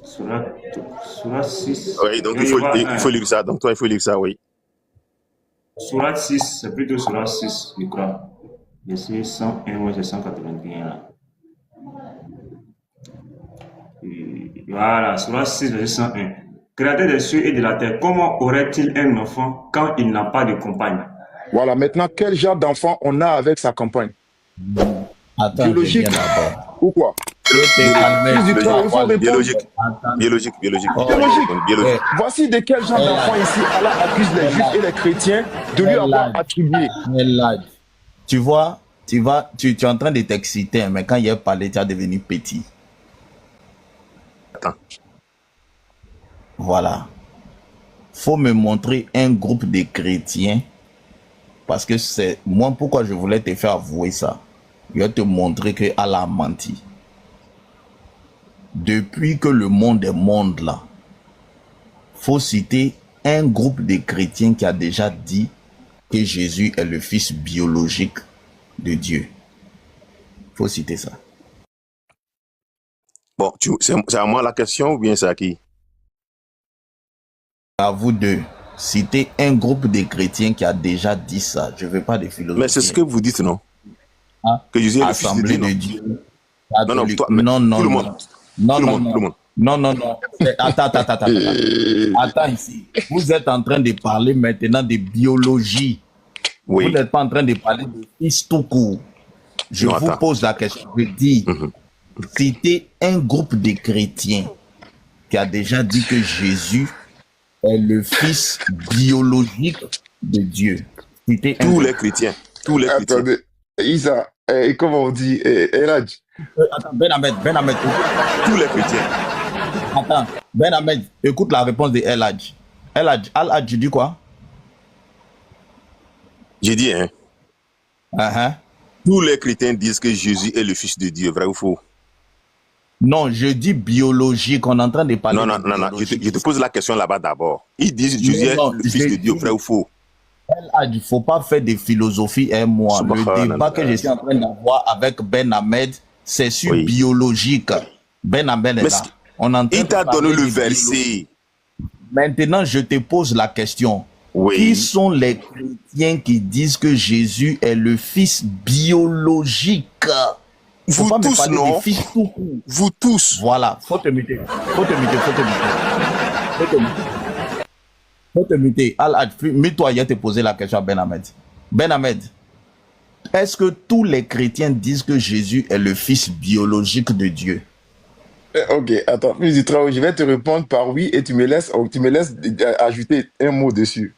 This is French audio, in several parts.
Surat 6. Oui, donc il faut lire ça. Donc toi, il faut lire ça, oui. Surat 6, c'est plutôt Surat 6, je crois. Verset 101, moi c'est 181 là. Voilà, Surat 6, verset 101. Créateur des cieux et de la terre, comment aurait-il un enfant quand il n'a pas de compagne? Voilà, maintenant, quel genre d'enfant on a avec sa compagne? Attends, biologique d'abord. ou quoi? Biologique. Voici de quel genre d'enfant ici Allah accuse les juifs et les chrétiens de lui avoir attribué. Tu vois, tu es en train de t'exciter, mais quand il a parlé, tu as devenu petit. Attends. Voilà. Faut me montrer un groupe de chrétiens, parce que c'est moi pourquoi je voulais te faire avouer ça. Je vais te montrer que Allah a menti. Depuis que le monde est monde là, faut citer un groupe de chrétiens qui a déjà dit que Jésus est le fils biologique de Dieu. Faut citer ça. Bon, c'est à moi la question ou bien c'est à qui? À vous deux. Citer un groupe de chrétiens qui a déjà dit ça. Je ne veux pas de philosophie. Mais c'est ce que vous dites, non? Que Jésus est le fils de Dieu. Non, toi, tout le monde. Non. Attends ici. Vous êtes en train de parler maintenant de biologie. Oui. Vous n'êtes pas en train de parler de fils tout court. Je vous pose la question. Je dis, citez un groupe de chrétiens qui a déjà dit que Jésus est le fils biologique de Dieu. Citez tous les chrétiens. Tous les chrétiens. Attendez, Isa, comment on dit, Eladj? Attends, Ben Ahmed. Tous les chrétiens. Attends, Ben Ahmed, écoute la réponse de Eladj. Eladj, tu dis quoi? J'ai dit, tous les chrétiens disent que Jésus est le fils de Dieu, vrai ou faux? Non, je dis biologique, on est en train de parler. Non, je te pose la question là-bas d'abord. Ils disent Jésus est le fils de Dieu, vrai ou faux? Il ne faut pas faire de philosophie et moi. Le débat que je suis en train d'avoir avec Ben Ahmed, c'est sur biologique. Ben Ahmed est là. Il t'a donné le verset. Maintenant, je te pose la question. Qui sont les chrétiens qui disent que Jésus est le fils biologique? Vous tous, non? Vous tous. Voilà, faut te muter. Faut te muter. Mets-toi, je te poser la question à Ben Ahmed. Ben Ahmed, est-ce que tous les chrétiens disent que Jésus est le fils biologique de Dieu? Ok, attends, je vais te répondre par oui et tu me laisses ajouter un mot dessus.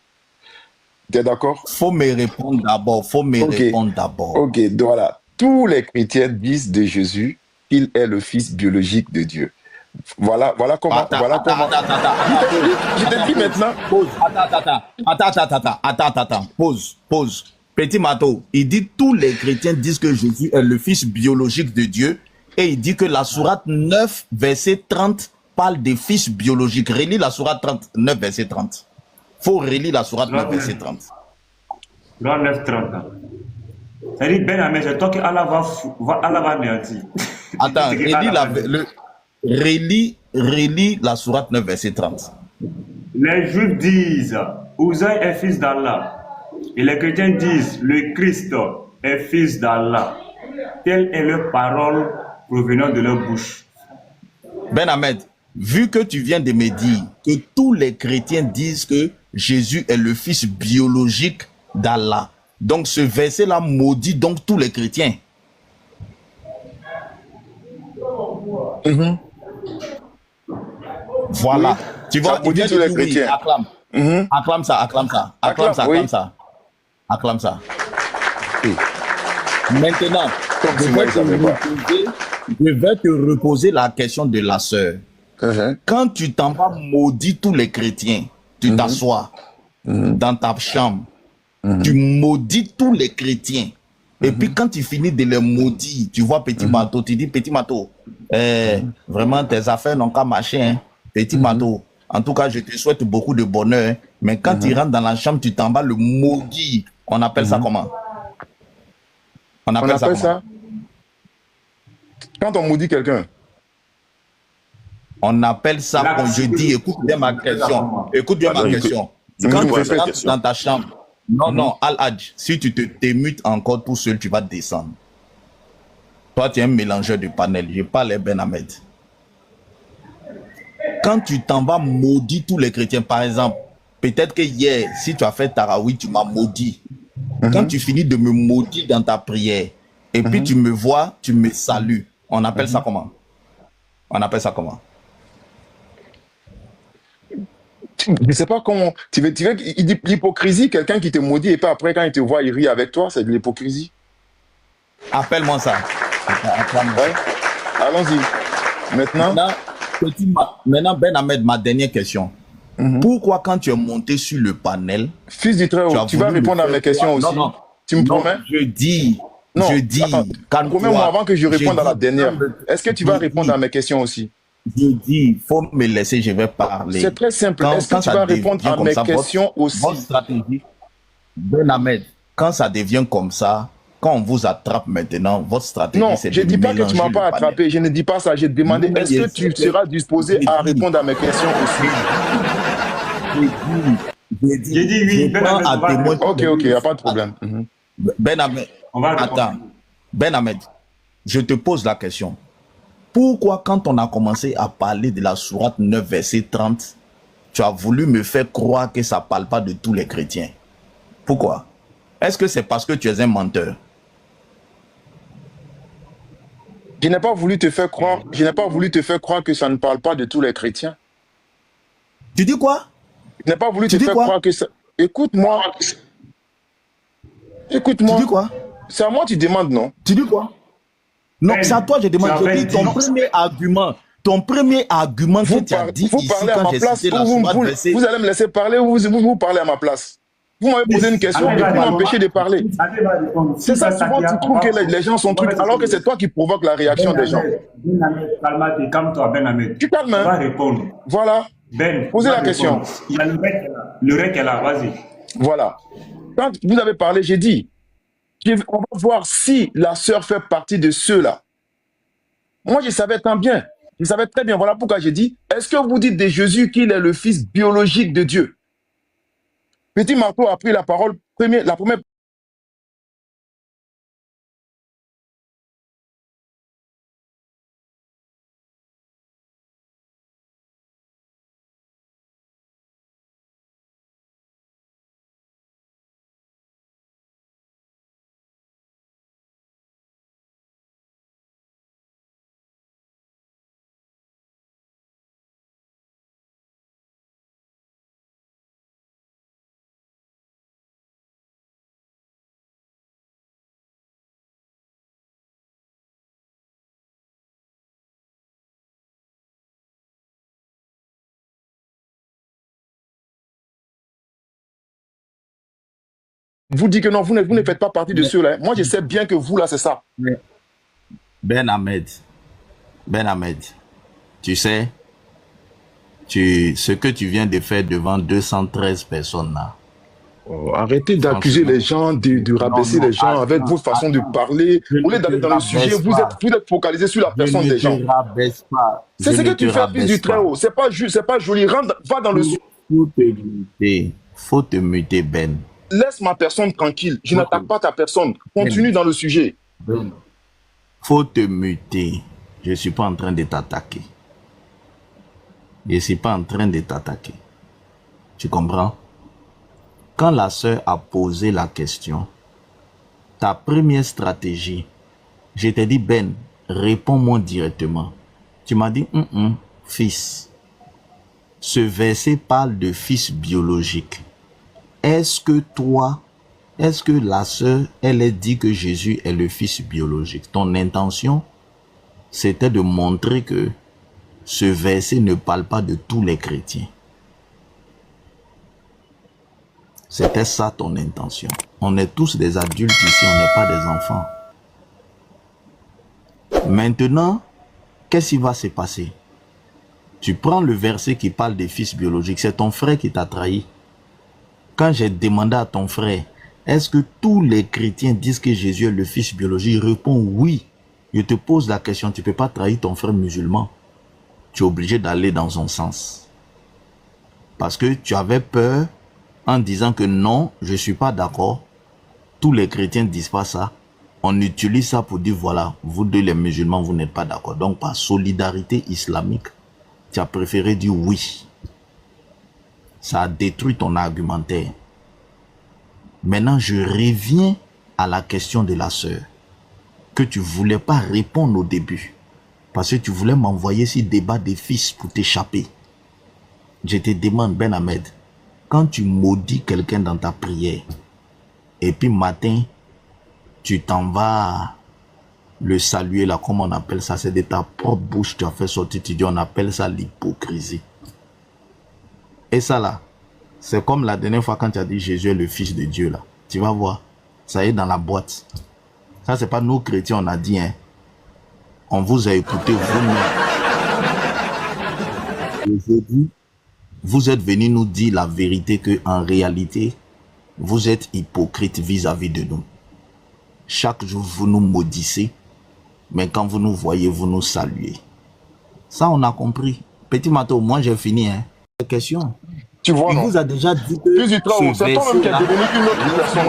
Tu es d'accord? Faut me répondre d'abord. Ok, donc voilà. Tous les chrétiens disent de Jésus qu'il est le fils biologique de Dieu. Voilà comment. Attends. Je te dis maintenant. Attends. Pause. Petit Mato, il dit tous les chrétiens disent que Jésus est le fils biologique de Dieu et il dit que la sourate 9, verset 30 parle des fils biologiques. Relis la sourate 9, verset 30. Faut relire la sourate 9, verset 30. Sourate 9, 30. Ça dit, Ben Ahmed, c'est toi que Allah va anéantir. Attends, relis la sourate 9, verset 30. Les Juifs disent, Uzaï est fils d'Allah. Et les chrétiens disent, le Christ est fils d'Allah. Telle est leur parole provenant de leur bouche. Ben Ahmed, vu que tu viens de me dire que tous les chrétiens disent que Jésus est le fils biologique d'Allah, donc ce verset-là maudit donc tous les chrétiens. Voilà. Tu vois, tu viens de dire oui, acclame. Acclame ça. Maintenant, je vais te reposer la question de la sœur. Quand tu t'en vas maudire tous les chrétiens, tu t'assois dans ta chambre, tu maudis tous les chrétiens. Et puis quand tu finis de les maudire, tu vois Petit Mato, tu dis Petit Mato, vraiment tes affaires n'ont qu'à marcher, hein. Petit Mato. En tout cas, je te souhaite beaucoup de bonheur. Hein. Mais quand tu rentres dans la chambre, tu t'en vas le maudire. On appelle ça comment? On appelle ça quand on maudit quelqu'un. On appelle ça, quand je dis, écoute bien ma question. Écoute bien ma question. Quand tu rentres dans ta chambre, non, Al-Hadj, si tu te t'émutes encore tout seul, tu vas descendre. Toi, tu es un mélangeur de panel. Je parle à Ben Ahmed. Quand tu t'en vas maudire tous les chrétiens, par exemple, peut-être que hier, si tu as fait Tarawi, tu m'as maudit. Quand tu finis de me maudire dans ta prière, et puis tu me vois, tu me salues, on appelle ça comment? On appelle ça comment? Je ne sais pas comment. Il dit l'hypocrisie, quelqu'un qui te maudit et puis après, quand il te voit, il rit avec toi, c'est de l'hypocrisie. Appelle-moi ça. Ouais. Allons-y. Maintenant, Ben Ahmed, ma dernière question. Pourquoi quand tu es monté sur le panel... Fils du Très-Haut, tu vas répondre à mes questions aussi. Non. Tu me promets? Je dis... Promets-moi avant que je réponde à la dernière. Est-ce que tu vas répondre à mes questions aussi? Je dis, il faut me laisser, je vais parler. C'est très simple. Est-ce que tu vas répondre à mes questions aussi? Votre stratégie, Ben Ahmed, quand ça devient comme ça, quand on vous attrape maintenant, votre stratégie, c'est de je ne dis pas que tu ne m'as mélanger pas le panel. attrapé. Je ne dis pas ça. J'ai demandé, est-ce que tu seras disposé à répondre à mes questions aussi? J'ai dit oui. Ben Ahmed, Ok, il n'y a pas de problème. Ben Ahmed, attends. Ben Ahmed, je te pose la question. Pourquoi quand on a commencé à parler de la sourate 9, verset 30, tu as voulu me faire croire que ça ne parle pas de tous les chrétiens? Pourquoi? Est-ce que c'est parce que tu es un menteur? Je n'ai pas voulu te faire croire. Je n'ai pas voulu te faire croire que ça ne parle pas de tous les chrétiens. Tu dis quoi? Je n'ai pas voulu te faire croire que ça... Écoute-moi. Écoute-moi. Tu dis quoi? C'est à moi que tu demandes, non? Tu dis quoi? Non, c'est à toi que je demande. Je dis ton premier argument. Ton premier argument que tu as dit vous ici parlez à quand ma j'ai place, cité la sourate verset... vous allez me laisser parler ou vous parlez à ma place? Vous m'avez posé une question et vous m'empêchez de parler. C'est ça, souvent tu trouves que les gens sont trucs, alors que c'est toi qui provoque la réaction des gens. Calme-toi, Ben Ahmed. Tu calmes, hein? Va répondre. Voilà. Ben, posez la question. Il y a le rec est là, vas-y. Voilà. Quand vous avez parlé, j'ai dit, on va voir si la sœur fait partie de ceux-là. Moi, je savais tant bien. Je savais très bien. Voilà pourquoi j'ai dit, est-ce que vous dites de Jésus qu'il est le fils biologique de Dieu? Petit Marteau a pris la parole, la première. Vous dites que non, vous ne faites pas partie de ceux-là. Moi, je sais bien que vous, là, c'est ça. Ben Ahmed, tu sais, ce que tu viens de faire devant 213 personnes là. Oh, arrêtez d'accuser les gens, de rabaisser les gens avec votre façon de parler. Au lieu d'aller dans le sujet, vous êtes focalisé sur la personne des gens. C'est ce que tu fais, fils du Très-Haut. C'est pas juste, c'est pas joli. Va dans le sujet. Faut te muter, Ben. Laisse ma personne tranquille. Je n'attaque pas ta personne. Continue dans le sujet. Ben, faut te muter. Je ne suis pas en train de t'attaquer. Je ne suis pas en train de t'attaquer. Tu comprends? Quand la sœur a posé la question, ta première stratégie, je t'ai dit, Ben, réponds-moi directement. Tu m'as dit, fils. Ce verset parle de fils biologique. Est-ce que la sœur, elle a dit que Jésus est le fils biologique? Ton intention, c'était de montrer que ce verset ne parle pas de tous les chrétiens. C'était ça ton intention. On est tous des adultes ici, on n'est pas des enfants. Maintenant, qu'est-ce qui va se passer? Tu prends le verset qui parle des fils biologiques, c'est ton frère qui t'a trahi. Quand j'ai demandé à ton frère, est-ce que tous les chrétiens disent que Jésus est le fils biologique? Il répond oui. Je te pose la question, tu ne peux pas trahir ton frère musulman. tu es obligé d'aller dans son sens. Parce que tu avais peur en disant que non, je ne suis pas d'accord. Tous les chrétiens ne disent pas ça. On utilise ça pour dire, voilà, vous deux les musulmans, vous n'êtes pas d'accord. Donc, par solidarité islamique, tu as préféré dire oui. Ça a détruit ton argumentaire. Maintenant, je reviens à la question de la sœur, que tu ne voulais pas répondre au début. Parce que tu voulais m'envoyer ce débat des fils pour t'échapper. Je te demande, Ben Ahmed, quand tu maudis quelqu'un dans ta prière, et puis matin, tu t'en vas le saluer là, comme on appelle ça, c'est de ta propre bouche, tu as fait sortir, tu dis, on appelle ça l'hypocrisie. Et ça là, c'est comme la dernière fois quand tu as dit Jésus est le fils de Dieu là. Tu vas voir, ça y est dans la boîte. Ça c'est pas nous chrétiens, on a dit, hein. On vous a écouté vous-même. Aujourd'hui, vous êtes venus nous dire la vérité que en réalité, vous êtes hypocrite vis-à-vis de nous. Chaque jour, vous nous maudissez, mais quand vous nous voyez, vous nous saluez. Ça, on a compris. Petit Mato, moi j'ai fini, hein. Question. Tu vois, Il non? vous a déjà dit que Fils du Très-Haut, c'est toi-même qui es devenu une autre personne.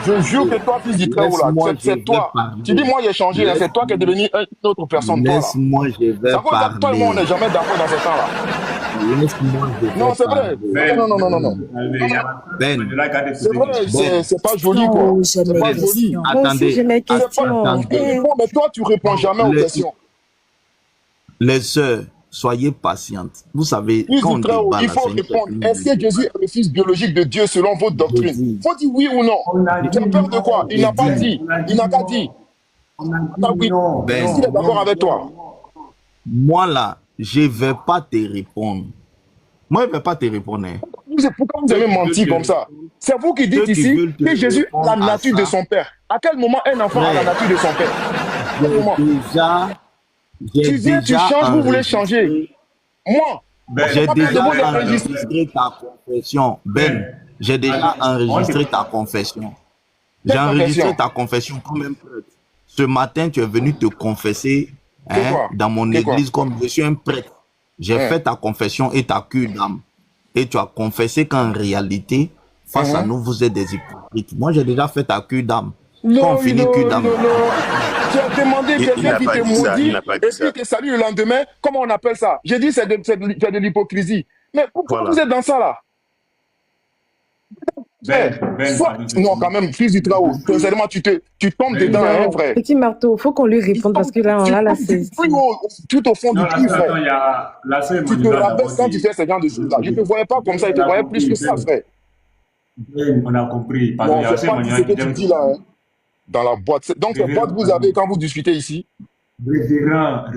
Je jure que toi, fils du Très-Haut, là, c'est toi. Tu dis, moi, j'ai changé, là, c'est toi qui es devenu une autre personne, toi, là. Laisse-moi, je vais parler. Toi et moi, on n'est jamais d'accord dans ce temps-là. Laisse-moi, je vais Non, c'est vrai. Non. Ben, C'est vrai, c'est pas joli, quoi. C'est pas joli. attendez, Tu réponds, mais toi, tu réponds jamais aux questions. Les sœurs, soyez patientes. Vous savez, Fils quand on du Très-Haut, débat, il faut répondre. Est-ce que Jésus est le fils biologique de Dieu selon votre doctrine? Il faut dire oui ou non. Tu as peur de quoi? Il n'a pas dit. Il n'a pas dit. Est-ce qu'il est d'accord avec toi? Moi là, je vais pas te répondre. Moi, je vais pas te répondre. Pourquoi vous avez menti comme ça? C'est vous qui dites ici que Jésus a la nature de son père. À quel moment un enfant a la nature de son père? Tu viens, tu changes, vous voulez changer. Moi, j'ai déjà enregistré ta confession. Ben, j'ai déjà enregistré ta confession. J'ai enregistré ta confession comme un prêtre. Ce matin, tu es venu te confesser dans mon église comme je suis un prêtre. J'ai fait ta confession et ta cure d'âme. Et tu as confessé qu'en réalité, face à nous, vous êtes des hypocrites. Moi, j'ai déjà fait ta cure d'âme. Quand on finit cure d'âme. Tu as demandé quelqu'un qui te maudit et puis te salue le lendemain. Comment on appelle ça? J'ai dit c'est de l'hypocrisie. Mais pourquoi vous êtes dans ça là? Non, quand même, fils du Très-Haut. Sincèrement, tu tombes dedans, hein, frère. Petit marteau, il faut qu'on lui réponde parce que là, on a la saisie. Tout au fond du cul, frère. Tu te rabaisses quand tu fais ce genre de choses là. Je ne te voyais pas comme ça, je te voyais plus que ça, frère. On a compris. Non, c'est pas ce que tu dis là, hein. Dans la boîte. Donc, la boîte vous avez quand vous discutez ici? Révérend.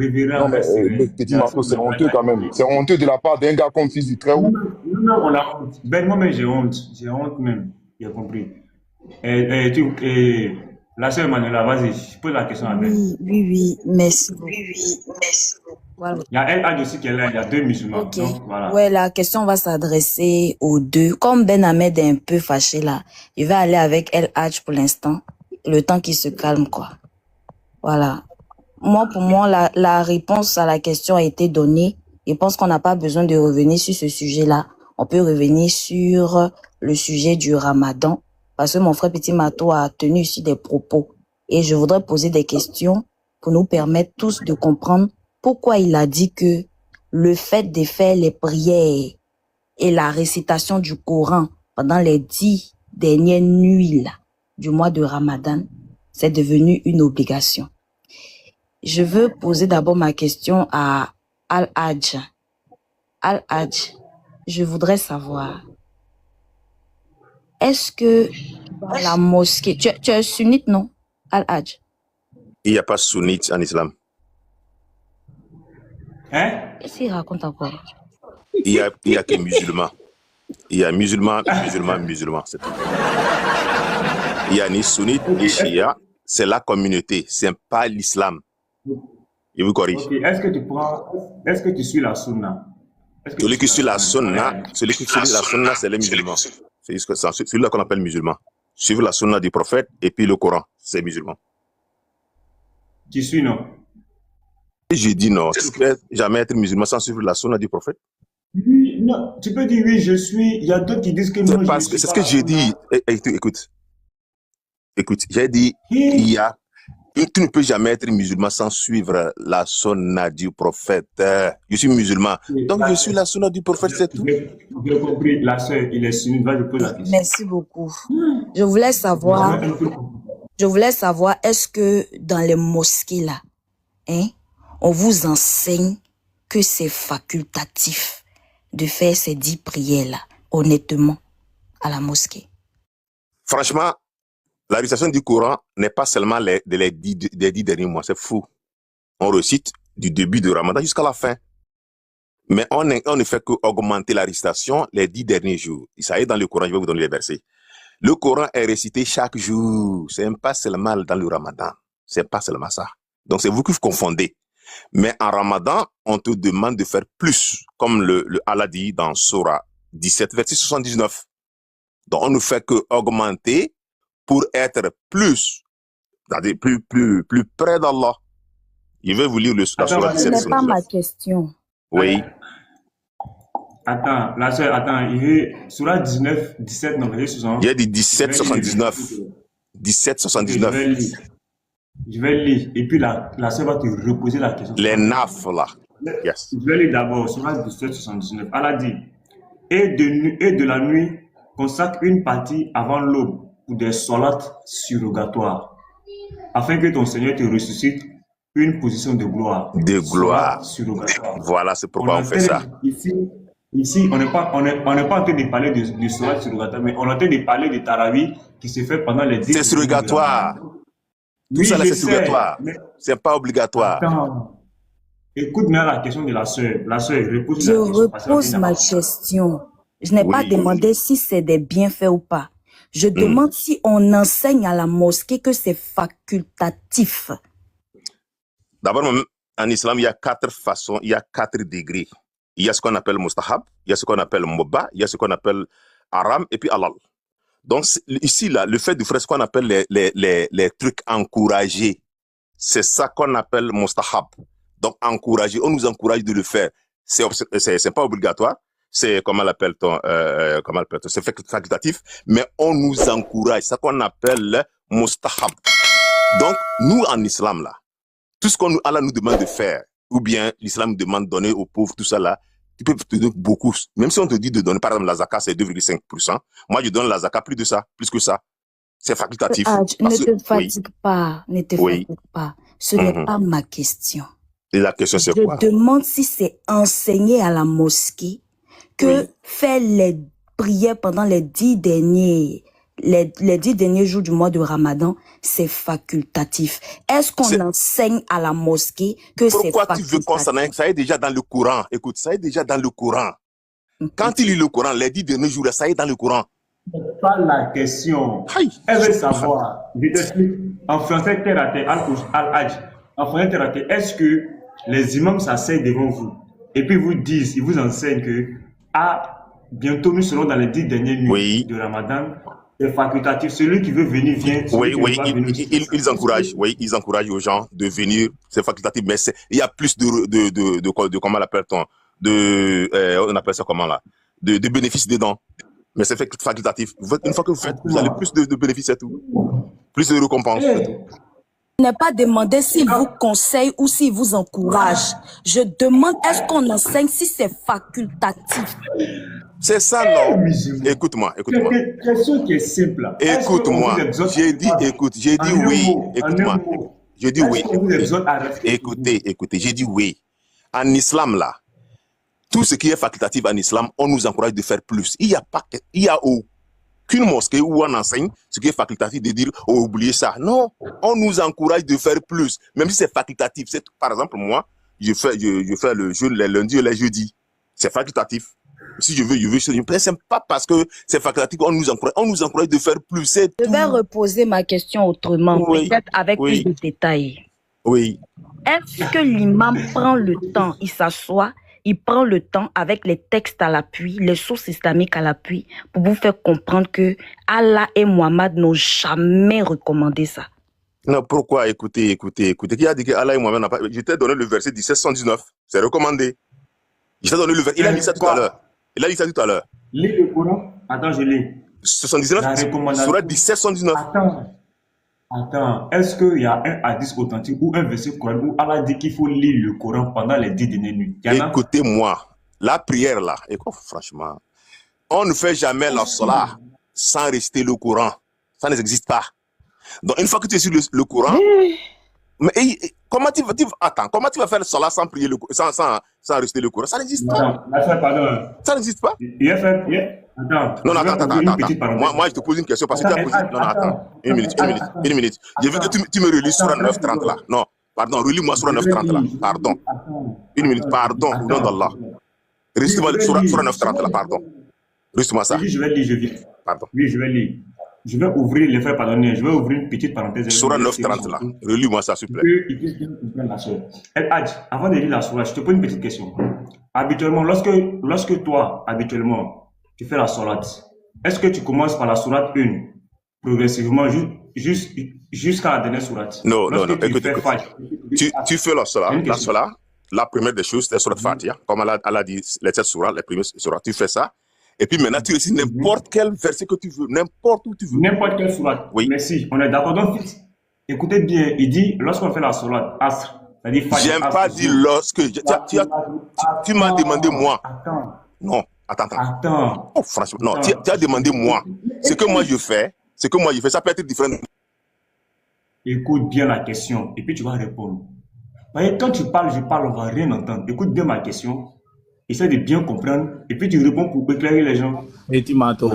Non, mais petit marteau, c'est honteux quand même. C'est honteux de la part d'un gars comme fils du Très-Haut. Non, on a honte. Ben, moi-même, j'ai honte. J'ai honte même. J'ai compris. La sœur Manuela, vas-y, je pose la question à Ben. Oui, merci. Voilà. Il y a El Hadj aussi qui est là, il y a deux musulmans. Ok. Donc, voilà. Ouais, la question va s'adresser aux deux. Comme Ben Ahmed est un peu fâché là, je vais aller avec El Hadj pour l'instant. Le temps qu'il se calme, quoi. Voilà. Pour moi, la réponse à la question a été donnée. Je pense qu'on n'a pas besoin de revenir sur ce sujet-là. On peut revenir sur le sujet du Ramadan. Parce que mon frère Petit Mato a tenu ici des propos. Et je voudrais poser des questions pour nous permettre tous de comprendre pourquoi il a dit que le fait de faire les prières et la récitation du Coran pendant les 10 dernières nuits là, du mois de Ramadan, c'est devenu une obligation. Je veux poser d'abord ma question à Al-Hadj. Al-Hadj, je voudrais savoir, est-ce que dans la mosquée, tu es sunnite, non, Al-Hadj? Il n'y a pas sunnite en islam. Hein? Qu'est-ce qu'il raconte encore? Il y a que musulmans. Il y a musulmans, c'est tout. Il n'y a ni sunnite, ni shia. C'est la communauté, c'est pas l'islam. Je vous corrige. Okay. Est-ce que tu suis la sunna? Celui qui suit la sunna, c'est les musulmans. C'est celui-là qu'on appelle musulman. Suivre la sunna du prophète et puis le Coran, c'est musulman. Tu suis, non? J'ai dit non. Tu peux jamais être musulman sans suivre la sunna du prophète. Oui, non, tu peux dire oui, je suis. Il y a d'autres qui disent que non, je suis. C'est ce que j'ai dit. Écoute, j'ai dit, tu ne peux jamais être musulman sans suivre la sunna du prophète. Je suis musulman, donc je suis la sunna du prophète, c'est tout. J'ai compris, la sœur, il est sunnite, va, je pose la question. Merci beaucoup. Je voulais savoir, est-ce que dans les mosquées là, on vous enseigne que c'est facultatif de faire ces 10 prières là, honnêtement, à la mosquée? Franchement, la récitation du Coran n'est pas seulement des 10 derniers mois, c'est fou. On récite du début de Ramadan jusqu'à la fin. Mais on ne fait qu'augmenter la récitation les 10 derniers jours. Ça est dans le Coran, je vais vous donner les versets. Le Coran est récité chaque jour. C'est pas seulement dans le Ramadan. C'est pas seulement ça. Donc c'est vous qui vous confondez. Mais en Ramadan, on te demande de faire plus, comme le Allah dit dans Surah 17, verset 79. Donc on ne fait qu'augmenter pour être plus près d'Allah. Je vais vous lire la Surah 17. Ce n'est pas ma question. Oui. Attends, la sœur, attends, il est Surah 19, 17, non, verset 60. Il y a dit 17, 79. 17, 79. Je vais lire. Et puis la sœur va te reposer la question. Les nafs, là. Yes. Je vais lire d'abord Surah 17, 79. Allah dit, et de la nuit, consacre une partie avant l'aube pour des solats surrogatoires, afin que ton Seigneur te ressuscite une position de gloire. De gloire. Surrogatoire. Voilà, c'est pourquoi on fait ça. Ici, on n'est pas en train de parler de solat surrogatoire, mais on est en train de parler de tarawih qui se fait pendant les 10 C'est surrogatoire. Tout ça là, c'est surrogatoire. C'est pas obligatoire. Attends. Écoute maintenant la question de la sœur. La sœur, repose Je repose ma question. Je n'ai pas demandé si c'est des bienfaits ou pas. Je demande si on enseigne à la mosquée que c'est facultatif. D'abord, en islam, il y a 4 façons, il y a 4 degrés. Il y a ce qu'on appelle mustahab, il y a ce qu'on appelle mubah, il y a ce qu'on appelle haram et puis halal. Donc ici, là, le fait de faire ce qu'on appelle les trucs encouragés, c'est ça qu'on appelle mustahab. Donc encourager, on nous encourage de le faire. C'est pas obligatoire, c'est comment l'appelle-t-on, c'est facultatif, mais on nous encourage, c'est ça qu'on appelle mustahab. Donc nous en islam là, tout ce qu'Allah nous demande de faire, ou bien l'islam nous demande de donner aux pauvres, tout ça là, tu peux te donner beaucoup. Même si on te dit de donner, par exemple, la zakat, c'est 2,5%. Moi, je donne la zakat plus que ça. C'est facultatif. Ne te fatigue pas, ne te fatigue pas. Ce n'est pas ma question. Et la question, c'est quoi? Je demande si c'est enseigné à la mosquée que faire les prières pendant les 10 derniers jours du mois de Ramadan, c'est facultatif. Est-ce qu'on enseigne à la mosquée que c'est facultatif? Pourquoi tu veux qu'on s'en aille? Ça est déjà dans le Coran. Écoute, ça est déjà dans le Coran. Quand il lit le Coran, les 10 derniers jours, ça est dans le Coran. C'est pas la question. Elle veut savoir. Je t'explique. En français, terre à terre, al-hajj. En français, terre à terre, est-ce que les imams s'asseyent devant vous et puis ils vous enseignent que bientôt nous serons dans les 10 dernières nuits de Ramadan? C'est facultatif. Celui qui veut venir vient. Ils encouragent aux gens de venir. C'est facultatif, mais il y a plus de comment l'appelle-t-on, on appelle ça comment là, de bénéfices dedans. Mais c'est facultatif. Une fois que vous faites, vous avez plus de bénéfices et tout, plus de récompenses. Je n'ai pas demandé s'il vous conseille ou s'il vous encourage. Je demande est-ce qu'on enseigne si c'est facultatif. C'est ça, non? Écoute-moi. C'est une question qui est simple. Écoute-moi. J'ai dit oui. Écoute-moi. J'ai dit oui. Écoutez, j'ai dit oui. En islam, là, tout ce qui est facultatif en islam, on nous encourage de faire plus. Il y a aucune mosquée où on enseigne ce qui est facultatif de dire oubliez ça. Non, on nous encourage de faire plus, même si c'est facultatif. Par exemple, moi, je fais le jeûne les lundis et les jeudis. C'est facultatif. Si je veux, c'est pas parce que c'est facultatif qu'on nous encourage de faire plus. Je vais reposer ma question autrement, peut-être avec plus de détails. Oui. Est-ce que l'imam prend le temps, il s'assoit, il prend le temps avec les textes à l'appui, les sources islamiques à l'appui, pour vous faire comprendre que Allah et Mohammed n'ont jamais recommandé ça? Non, pourquoi? Écoutez. Qui a dit que Allah et Mohamed n'a pas... Je t'ai donné le verset 1719. C'est recommandé. Je t'ai donné le verset. Il a dit ça tout à l'heure. Lis le Coran. Attends, je lis. 79, Surah 1719. Attends. Est-ce qu'il y a un hadith authentique ou un verset Coran où Allah dit qu'il faut lire le Coran pendant les 10 dernières nuits? Écoutez-moi. La prière là, franchement, on ne fait jamais la salat sans réciter le Coran. Ça n'existe pas. Donc, une fois que tu es sur le Coran, mais comment tu vas faire le salat sans prier sans réciter le Coran? Ça n'existe pas. Ça n'existe pas. Attends. Non, attends. Moi, je te pose une question parce que tu as posé... Non, attends. Une minute. Je veux que tu me relis Surah 9:30 là. Non, pardon, relis-moi Surah 9:30 là. Pardon. Une minute, pardon, au nom d'Allah. Récite-moi Surah 9:30 là, pardon. Récite-moi ça. Oui, je vais lire, je viens. Pardon. Oui, je vais lire. Je vais ouvrir, les frères pardonnés, je vais ouvrir une petite parenthèse. Surah 9:30 là. Relis-moi ça, s'il te plaît. Avant de lire la Surah, je te pose une petite question. Habituellement, lorsque toi, tu fais la sourate, est-ce que tu commences par la sourate 1 progressivement jusqu'à la dernière sourate? Non, écoute. Tu fais la sourate, la première des choses, c'est la sourate Fatiha. Comme elle a dit, les 7 sourates, les premières sourates, tu fais ça. Et puis maintenant, tu récites n'importe quel verset que tu veux, n'importe où tu veux. N'importe quelle sourate. Oui. Merci, on est d'accord. Donc, écoutez bien, il dit, lorsqu'on fait la sourate, Asr, c'est-à-dire Fatiha. J'aime pas dire lorsque. Tu m'as demandé moi. Attends. Non, attends. Oh, franchement, non, tu as demandé moi. Ce que moi je fais, ça peut être différent. Écoute bien la question, et puis tu vas répondre. Voyez, quand tu parles, je parle, on va rien entendre. Écoute bien ma question. Essaie de bien comprendre et puis tu réponds pour éclairer les gens. Et Timato,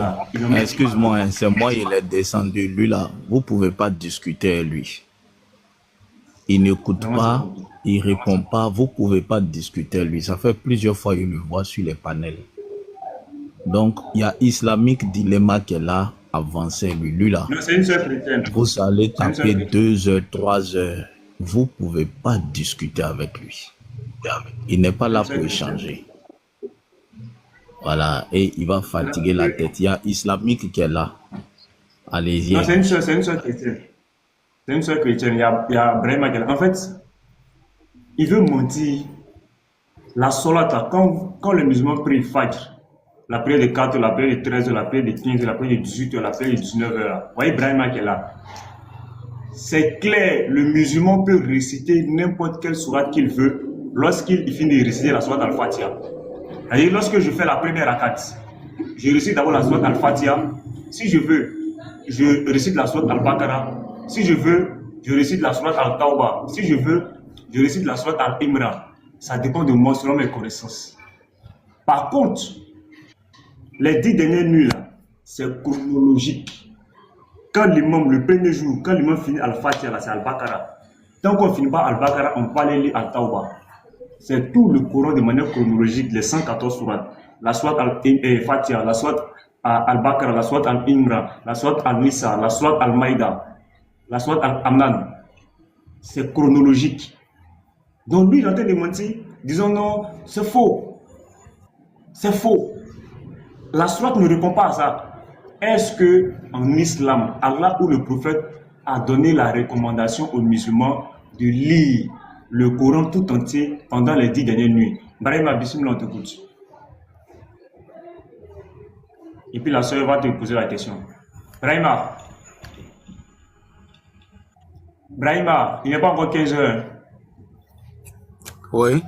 excuse-moi, c'est moi, il est descendu. Lui là, vous pouvez pas discuter avec lui. Il n'écoute pas, il répond pas, vous pouvez pas discuter avec lui. Ça fait plusieurs fois que je le vois sur les panels. Donc, il y a Islamic Dilemma qui est là, avancé lui là. Non, c'est une seule chrétienne. Vous allez taper 2 heures, 3 heures. Vous pouvez pas discuter avec lui. Il n'est pas là pour échanger. Voilà, et il va fatiguer la tête. Il y a Islamique qui est là. Allez-y. Non, c'est une seule chrétienne. C'est une seule chrétienne. Il y a Brahma qui est là. En fait, il veut mentir. La solat, quand les musulmans prient Fajr, la prière de 4 heures, la prière de 13 heures, la prière de 15 heures, la prière de 18 heures, la prière de 19 heures. Vous voyez Brahma qui est là. C'est clair, le musulman peut réciter n'importe quelle sourate qu'il veut lorsqu'il finit de réciter la sourate Al-Fatiha. C'est-à-dire, lorsque je fais la première rakat, je récite d'abord la sourate Al-Fatiha. Si je veux, je récite la sourate Al-Baqarah. Si je veux, je récite la sourate Al-Tawbah. Si je veux, je récite la sourate Al-Imran. Ça dépend de moi selon mes connaissances. Par contre, les 10 dernières nuits, là, c'est chronologique. Quand l'imam, le premier jour, quand l'imam finit Al-Fatiha, c'est Al-Baqarah. Tant qu'on ne finit pas Al-Baqarah, on peut aller lire Al-Tawbah. C'est tout le Coran de manière chronologique, les 114 sourates. La sourate Al-Fatiha, la sourate Al-Baqarah, la sourate Al-Imran, la sourate Al-Nisa, la sourate Al-Maïda, la sourate Al-Amnan. C'est chronologique. Donc lui, il est en train de mentir, disons non, c'est faux. C'est faux. La sourate ne répond pas à ça. Est-ce que en islam, Allah ou le prophète a donné la recommandation aux musulmans de lire le Coran tout entier pendant les 10 dernières nuits? Brahima, bismillah, on t'écoute. Et puis la soeur va te poser la question. Brahima, il n'est pas encore 15 heures. Oui.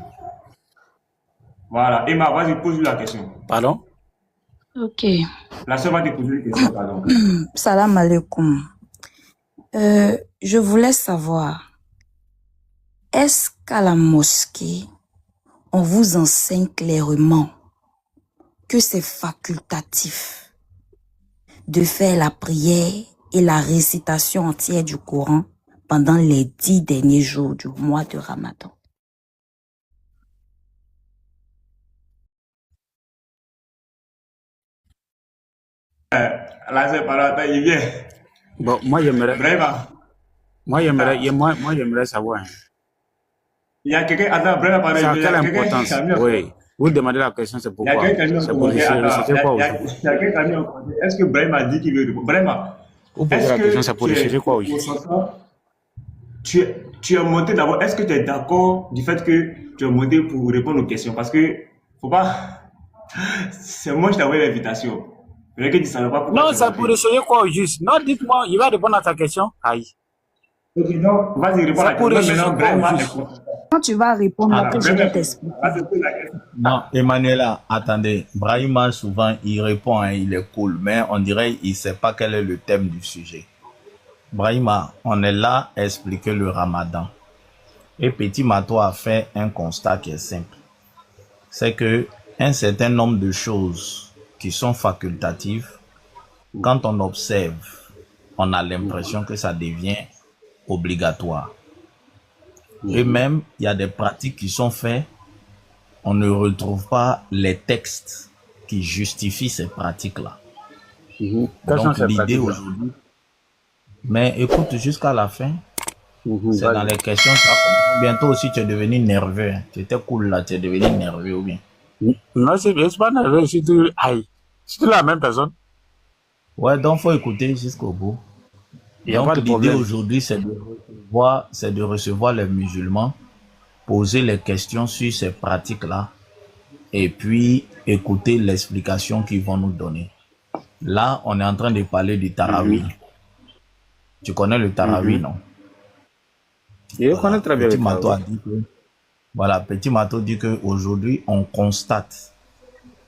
Voilà. Emma, vas-y, pose-lui la question. Pardon? Ok. La soeur va te poser une question, pardon. Salam alaikum. Je voulais savoir, est-ce qu'à la mosquée, on vous enseigne clairement que c'est facultatif de faire la prière et la récitation entière du Coran pendant les 10 derniers jours du mois de Ramadan? Là, c'est par là, il vient. Bon, moi, j'aimerais... Brahima. Moi, j'aimerais savoir. Il y a quelqu'un... Attends, Brahima, par Ça a exemple. quelle importance? Oui. Vous demandez la question, c'est pourquoi? Il y a quelqu'un qui a mis en C'est pour commentaire. réciter quoi aujourd'hui? Il y a quelqu'un qui a mis en commentaire. Est-ce que Brahima dit qu'il veut répondre? Brahima, Vous posez la question, c'est pour réciter quoi aujourd'hui? tu es monté d'abord. Est-ce que tu es d'accord du fait que tu es monté pour répondre aux questions? Parce que, faut pas. C'est moi qui t'ai envoyé l'invitation. Peut-être que tu ne savais pas pourquoi. Non, c'est pour essayer quoi au juste. Non, dites-moi, il va répondre à ta question. Aïe. Ok, non, vas-y, réponds à la question. Maintenant, vraiment, Quand tu vas répondre, après, je vais t'expliquer. Non, Emmanuela, attendez. Brahima, souvent, il répond, hein, il est cool, mais on dirait qu'il ne sait pas quel est le thème du sujet. Brahima, on est là à expliquer le ramadan. Et Petit Mato a fait un constat qui est simple. C'est que un certain nombre de choses qui sont facultatives, quand on observe, on a l'impression que ça devient obligatoire. Et même, il y a des pratiques qui sont faites, on ne retrouve pas les textes qui justifient ces pratiques-là. Donc l'idée aujourd'hui, mais écoute jusqu'à la fin, c'est dans les questions, bientôt aussi tu es devenu nerveux, hein. Tu étais cool là, tu es devenu nerveux ou bien? Non, c'est pas nerveux, c'est la même personne. Ouais, donc faut écouter jusqu'au bout. Donc l'idée aujourd'hui, c'est de recevoir les musulmans, poser les questions sur ces pratiques-là, et puis écouter l'explication qu'ils vont nous donner. Là, on est en train de parler du Tarawih. Tu connais le Tarawih, non? Je connais très bien le Tarawih. Petit Mato dit qu'aujourd'hui, on constate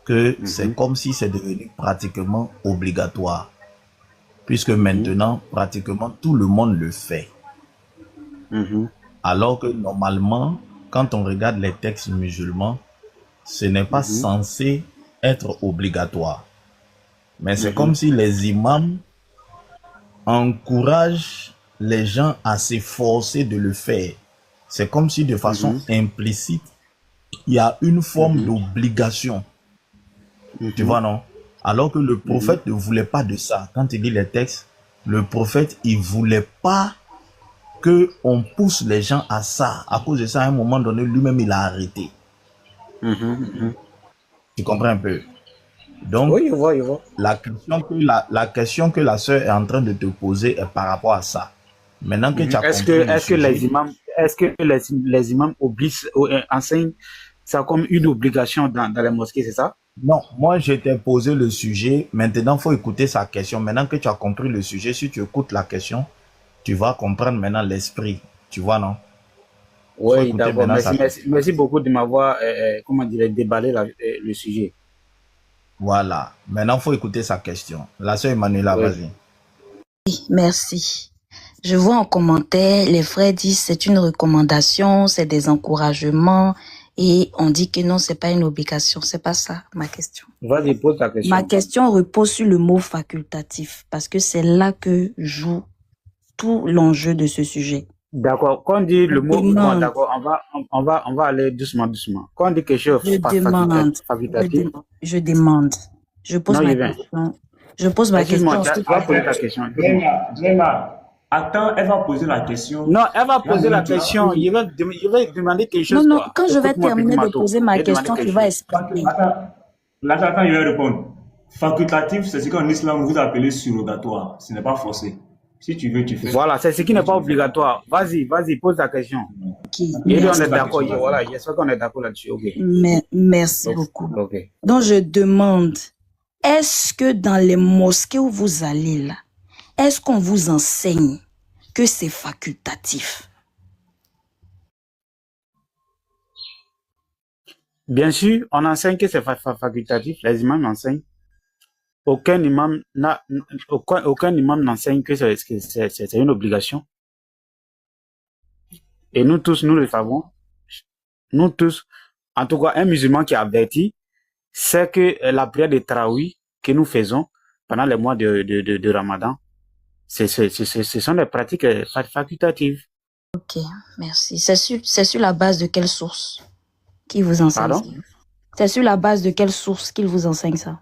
que c'est comme si c'est devenu pratiquement obligatoire. Puisque maintenant, pratiquement tout le monde le fait. Alors que normalement, quand on regarde les textes musulmans, ce n'est pas censé être obligatoire. Mais c'est comme si les imams encouragent les gens à s'efforcer de le faire. C'est comme si de façon implicite, il y a une forme d'obligation. Tu vois, non? Alors que le prophète ne voulait pas de ça. Quand il lit les textes, le prophète, il ne voulait pas qu'on pousse les gens à ça. À cause de ça, à un moment donné, lui-même, il a arrêté. Tu comprends un peu? Donc, oui, je vois. La question que la sœur est en train de te poser est par rapport à ça. Maintenant que tu as compris est-ce que les imams enseignent ça comme une obligation dans les mosquées, c'est ça? Non, moi je t'ai posé le sujet. Maintenant, il faut écouter sa question. Maintenant que tu as compris le sujet, si tu écoutes la question, tu vas comprendre maintenant l'esprit. Tu vois, non? Oui, d'accord. Merci beaucoup de m'avoir, déballé le sujet. Voilà. Maintenant, il faut écouter sa question. La sœur Emmanuela, vas-y. Oui, merci. Je vois en commentaire, les frères disent c'est une recommandation, c'est des encouragements. Et on dit que non, c'est pas une obligation. C'est pas ça, ma question. Vas-y, pose ta question. Ma question repose sur le mot facultatif, parce que c'est là que joue tout l'enjeu de ce sujet. D'accord. Quand on dit le mot, bon, d'accord, on va aller doucement. Quand on dit quelque chose facultatif. Je demande. Je pose ma question. Je pose ma question. Tu vas poser ta question. Attends, elle va poser la question. Non, elle va poser la question. Il va demander quelque chose. Non, quand je vais terminer de poser ma question, tu vas expliquer. Attends, je vais répondre. Facultatif, c'est ce qu'en islam vous appelez surrogatoire. Ce n'est pas forcé. Si tu veux, tu fais. Voilà, c'est ce qui n'est pas obligatoire. Vas-y, pose ta question. Okay, et on est d'accord. Voilà, j'espère qu'on est d'accord là-dessus. Okay. Merci beaucoup. Okay. Donc, je demande, est-ce que dans les mosquées où vous allez là, est-ce qu'on vous enseigne que c'est facultatif? Bien sûr, on enseigne que c'est facultatif. Les imams enseignent. Aucun imam n'enseigne que c'est une obligation. Et nous tous, nous le savons. Nous tous, en tout cas, un musulman qui est averti, c'est que la prière de Tarawih que nous faisons pendant les mois de Ramadan, ce sont des pratiques facultatives. Ok, merci. C'est sur la base de quelle source qui vous enseigne ça? C'est sur la base de quelle source qu'il vous enseigne ça?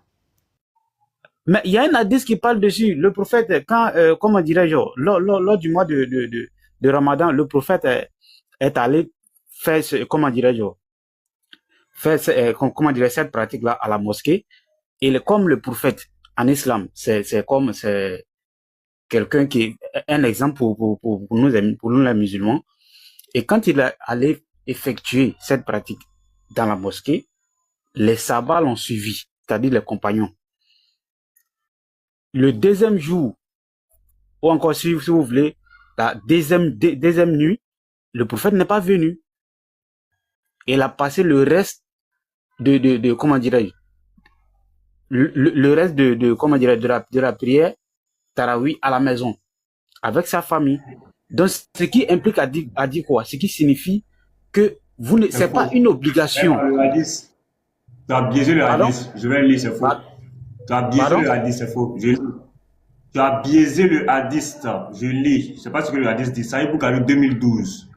Mais il y a un hadith qui parle dessus. Le prophète, quand, comment dirais-je, lors du mois de Ramadan, le prophète est allé faire, comment dirais-je, cette pratique-là à la mosquée. Et comme le prophète en islam, c'est quelqu'un qui est un exemple pour nous les musulmans. Et quand il est allé effectuer cette pratique dans la mosquée, les sabbats l'ont suivi, c'est-à-dire les compagnons. Le deuxième jour, ou encore si vous voulez, la deuxième nuit, le prophète n'est pas venu. Il a passé le reste de comment dirais-je, le reste comment dirais-je, de la prière Tarawih à la maison, avec sa famille. Donc, ce qui implique à dire quoi? Ce qui signifie que c'est pas une obligation. Tu as biaisé le hadith. Je vais lire, c'est faux. Tu as biaisé le hadith, c'est faux. Je lis. Tu as biaisé le hadith. Je lis. Je ne sais pas ce que le hadith dit. Sahih Bukhari 2012.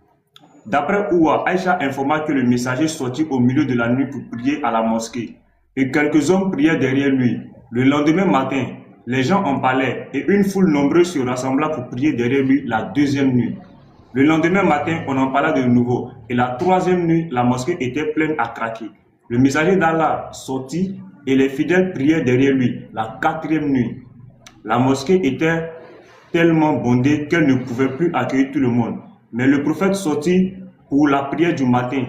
D'après Ouah, Aïcha informa que le messager sortit au milieu de la nuit pour prier à la mosquée. Et quelques hommes priaient derrière lui. Le lendemain matin, les gens en parlaient et une foule nombreuse se rassembla pour prier derrière lui la deuxième nuit. Le lendemain matin, on en parla de nouveau. Et la troisième nuit, la mosquée était pleine à craquer. Le messager d'Allah sortit et les fidèles priaient derrière lui la quatrième nuit. La mosquée était tellement bondée qu'elle ne pouvait plus accueillir tout le monde. Mais le prophète sortit pour la prière du matin.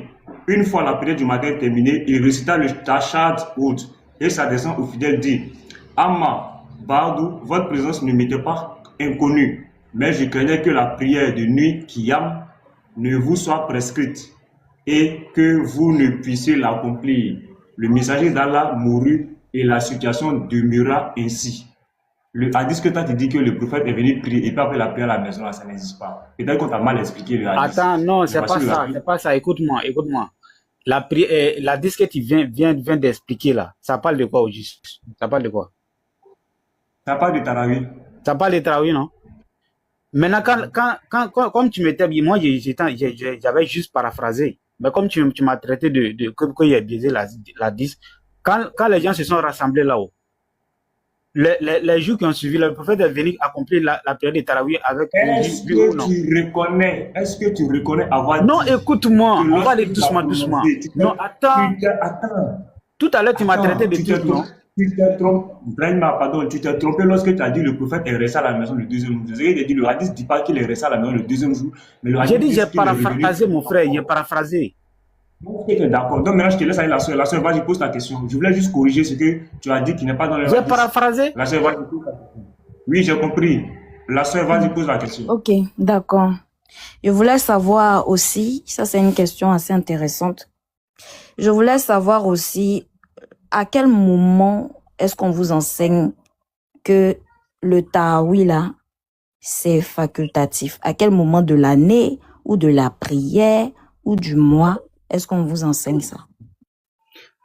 Une fois la prière du matin terminée, il récita le Tashahhud Oud et s'adressant aux fidèles dit: Amma, Bardou, votre présence ne m'était pas inconnue, mais je craignais que la prière de nuit Qiyam ne vous soit prescrite et que vous ne puissiez l'accomplir. Le messager d'Allah mourut et la situation demeura ainsi. Le hadith que tu as dit que le prophète est venu prier et pas après la prière à la maison, là, ça n'existe pas. Peut-être qu'on t'a mal expliqué le hadith. Attends, non, c'est pas ça, c'est pas ça. Écoute-moi. L'hadith que tu viens d'expliquer là, ça parle de quoi au juste? Ça parle de quoi? Ça parle de Tarawih. Ça parle de Tarawih, non? Maintenant, comme tu m'étais dit, moi, j'avais juste paraphrasé. Mais comme tu m'as traité qu'il y a biaisé l'hadith, quand les gens se sont rassemblés là-haut, les jours qui ont suivi, le prophète est venu accomplir la prière de Tarawih avec Est-ce que tu reconnais avoir Non, écoute-moi, on va aller doucement. Non, attends. Tout à l'heure, tu m'as traité de tout, non? Tu t'es trompé, pardon, tu t'es trompé lorsque tu as dit le prophète est resté à la maison le deuxième jour. J'ai dit le hadith ne dit pas qu'il est resté à la maison le deuxième jour. J'ai dit, j'ai paraphrasé, mon frère, j'ai paraphrasé. D'accord. Donc maintenant, je te laisse aller la soeur. La soeur, vas-y, pose ta question. Je voulais juste corriger ce que tu as dit qui n'est pas dans le hadith. J'ai paraphrasé. La soeur, vas-y, pose ta question. Oui, j'ai compris. La soeur, vas-y, pose la question. Ok, d'accord. Je voulais savoir aussi, ça c'est une question assez intéressante. Je voulais savoir aussi à quel moment est-ce qu'on vous enseigne que le tarawih là, c'est facultatif? À quel moment de l'année ou de la prière ou du mois est-ce qu'on vous enseigne ça?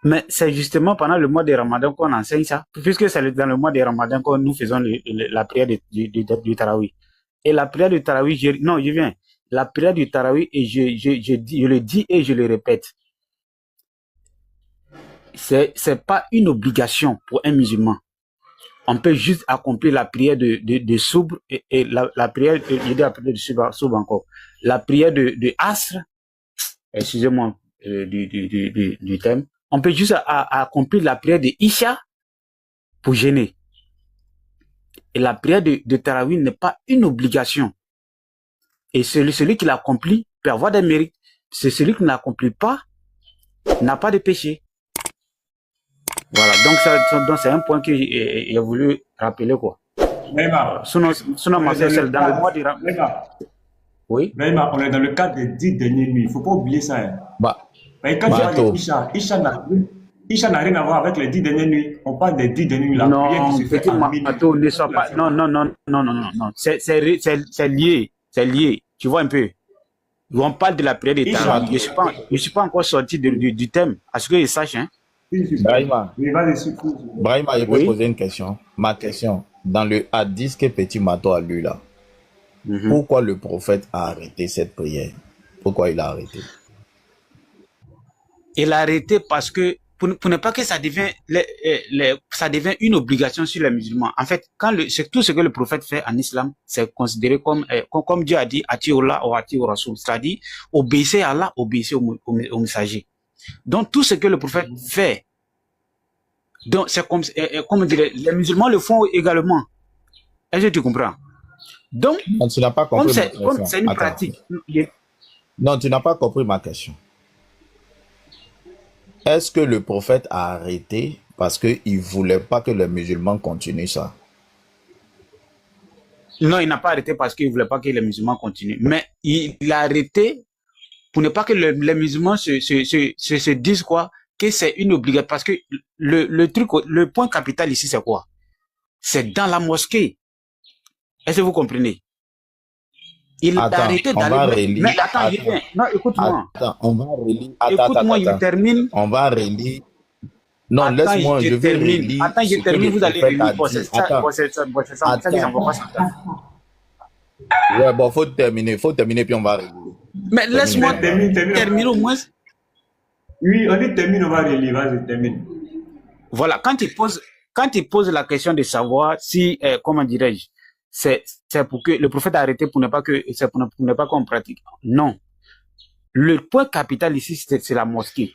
Mais c'est justement pendant le mois de Ramadan qu'on enseigne ça, puisque c'est dans le mois de Ramadan que nous faisons la prière du Tarawih. Et la prière du Tarawih, la prière du Tarawih, et je le dis et je le répète, c'est pas une obligation pour un musulman. On peut juste accomplir la prière de Soubr et la prière de Soubr encore. La prière de Asr, excusez-moi du thème, on peut juste accomplir la prière de Isha pour jeûner. Et la prière de Tarawih n'est pas une obligation. Et celui qui l'accomplit peut avoir des mérites. C'est celui qui ne l'accomplit pas n'a pas de péché. Voilà, donc c'est un point que j'ai voulu rappeler, quoi. Sinon, ma soeur, dans le mois de Ramadan. Oui. Mais on est dans le cadre des 10 dernières nuits. Il ne faut pas oublier ça. Hein. Mais quand tu parles d'Isha n'a rien à voir avec les 10 dernières nuits. On parle des 10 dernières nuits. La prière qui se fait en minuit. Non. C'est lié. C'est lié. Tu vois un peu. On parle de la prière des Tarawih. Je ne suis pas encore sorti du thème. À ce que je sache, hein. Brahima, je peux poser une question. Ma question, dans le hadith que Petit Mato a lu là, pourquoi le prophète a arrêté cette prière? Pourquoi il a arrêté? Il a arrêté parce que, pour ne pas que ça devienne une obligation sur les musulmans. En fait, tout ce que le prophète fait en islam, c'est considéré comme Dieu a dit, Ati Allah ou Ati Rasoul, c'est-à-dire obéissez à Allah, obéissez au messager. Donc, tout ce que le prophète fait, donc c'est comme dire, les musulmans le font également. Est-ce que tu comprends? Donc, Non, tu n'as pas comme compris ma c'est question. une Attends. pratique, Non, tu n'as pas compris ma question. Est-ce que le prophète a arrêté parce qu'il ne voulait pas que les musulmans continuent ça? non, il n'a pas arrêté parce qu'il ne voulait pas que les musulmans continuent. Mais il a arrêté pour ne pas que les musulmans se disent quoi? Que c'est une obligation. Parce que le point capital ici, c'est quoi? C'est dans la mosquée. Est-ce que vous comprenez? Il a arrêté d'aller. Mais attends, il vient. Non, écoute-moi. Attends, on va relire. Écoute-moi, il termine. On va relire. Non, laisse-moi, je vais relire. Attends, je termine, vous allez relire. C'est ça que j'en vois pas ça. Ouais, bon, faut terminer, puis on va relire. Mais laisse-moi terminer au moins. Oui, on dit termine, on va relire, vas-y, termine. Voilà, quand il pose la question de savoir si, comment dirais-je, c'est pour que le prophète a arrêté pour ne pas qu'on pratique. Non. Le point capital ici, c'est la mosquée.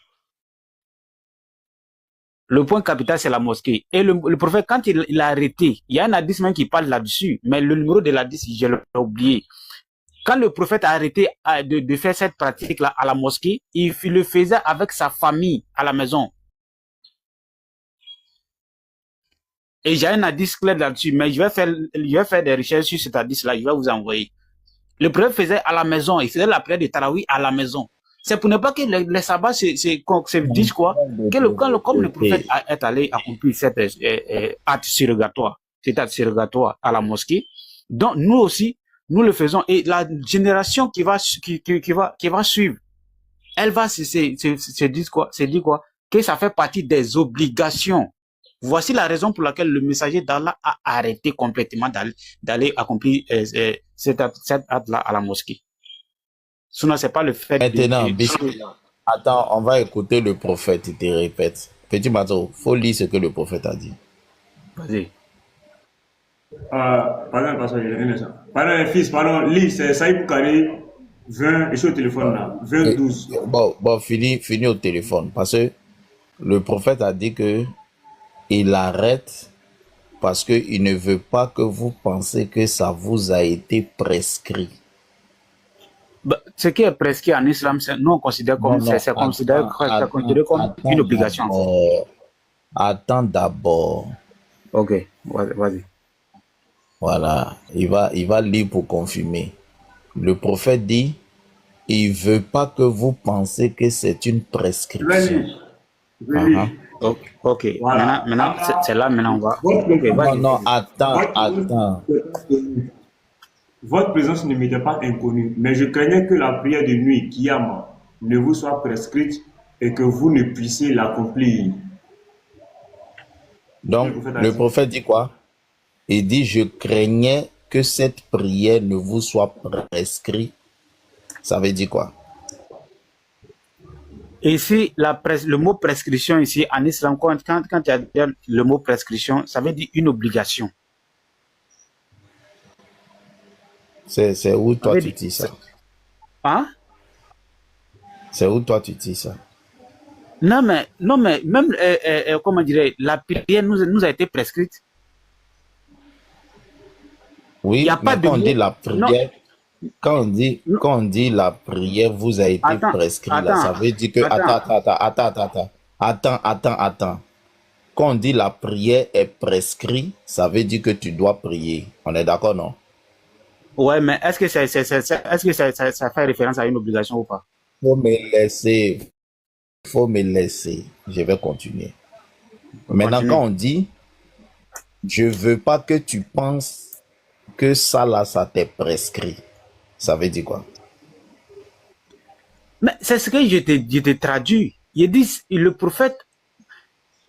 Le point capital, c'est la mosquée. Et le prophète, quand il a arrêté, il y a un hadith même qui parle là-dessus, mais le numéro de l'hadith, je l'ai oublié. Quand le prophète a arrêté de faire cette pratique-là à la mosquée, il le faisait avec sa famille à la maison. Et j'ai un hadith clair là-dessus, mais je vais faire des recherches sur cet hadith-là, je vais vous envoyer. Le prophète faisait à la maison, il faisait la prière de Tarawih à la maison. C'est pour ne pas que les sabbats se disent quoi? Comme le prophète est allé accomplir cet acte surrogatoire, à la mosquée, donc nous aussi, nous le faisons. Et la génération qui va suivre, elle va se dire quoi? Que ça fait partie des obligations. Voici la raison pour laquelle le messager d'Allah a arrêté complètement d'aller accomplir cet acte-là à la mosquée. Sinon, c'est pas le fait Maintenant, attends, on va écouter le prophète, il te répète. Petit Mato, faut lire ce que le prophète a dit. Vas-y. Pardon, fils, pardon, lis, c'est Saïd Boukari, 20, et sur le téléphone là, 12. Bon, fini au téléphone, parce que le prophète a dit que il arrête parce qu'il ne veut pas que vous pensez que ça vous a été prescrit. Ce qui est prescrit en islam, nous on considère comme c'est considéré comme une obligation. Attends d'abord. Ok, vas-y. Voilà, il va lire pour confirmer. Le prophète dit, il veut pas que vous pensez que c'est une prescription. Ok. Voilà. Maintenant, c'est là, maintenant on va. Non, attends. Votre présence ne m'était pas inconnue, mais je craignais que la prière de nuit, Kiyama, ne vous soit prescrite et que vous ne puissiez l'accomplir. Donc, le prophète dit quoi? Il dit, je craignais que cette prière ne vous soit prescrite. Ça veut dire quoi? Ici, le mot prescription, ici, en islam, quand il y a le mot prescription, ça veut dire une obligation. C'est où toi tu dis ça? Hein? C'est où toi tu dis ça? Non, mais même, comment dirais, la prière nous a été prescrite. Oui, il y a pas de quand on dit la prière, quand on dit la prière vous a été prescrite, là, ça veut dire que... Attends. Quand on dit la prière est prescrite, ça veut dire que tu dois prier. On est d'accord, non? Ouais, mais est-ce que ça fait référence à une obligation ou pas? Faut me laisser. Je vais continuer. Maintenant, quand on dit, je veux pas que tu penses que ça là, ça t'est prescrit, ça veut dire quoi? Mais c'est ce que je te traduis. Il dit, le prophète,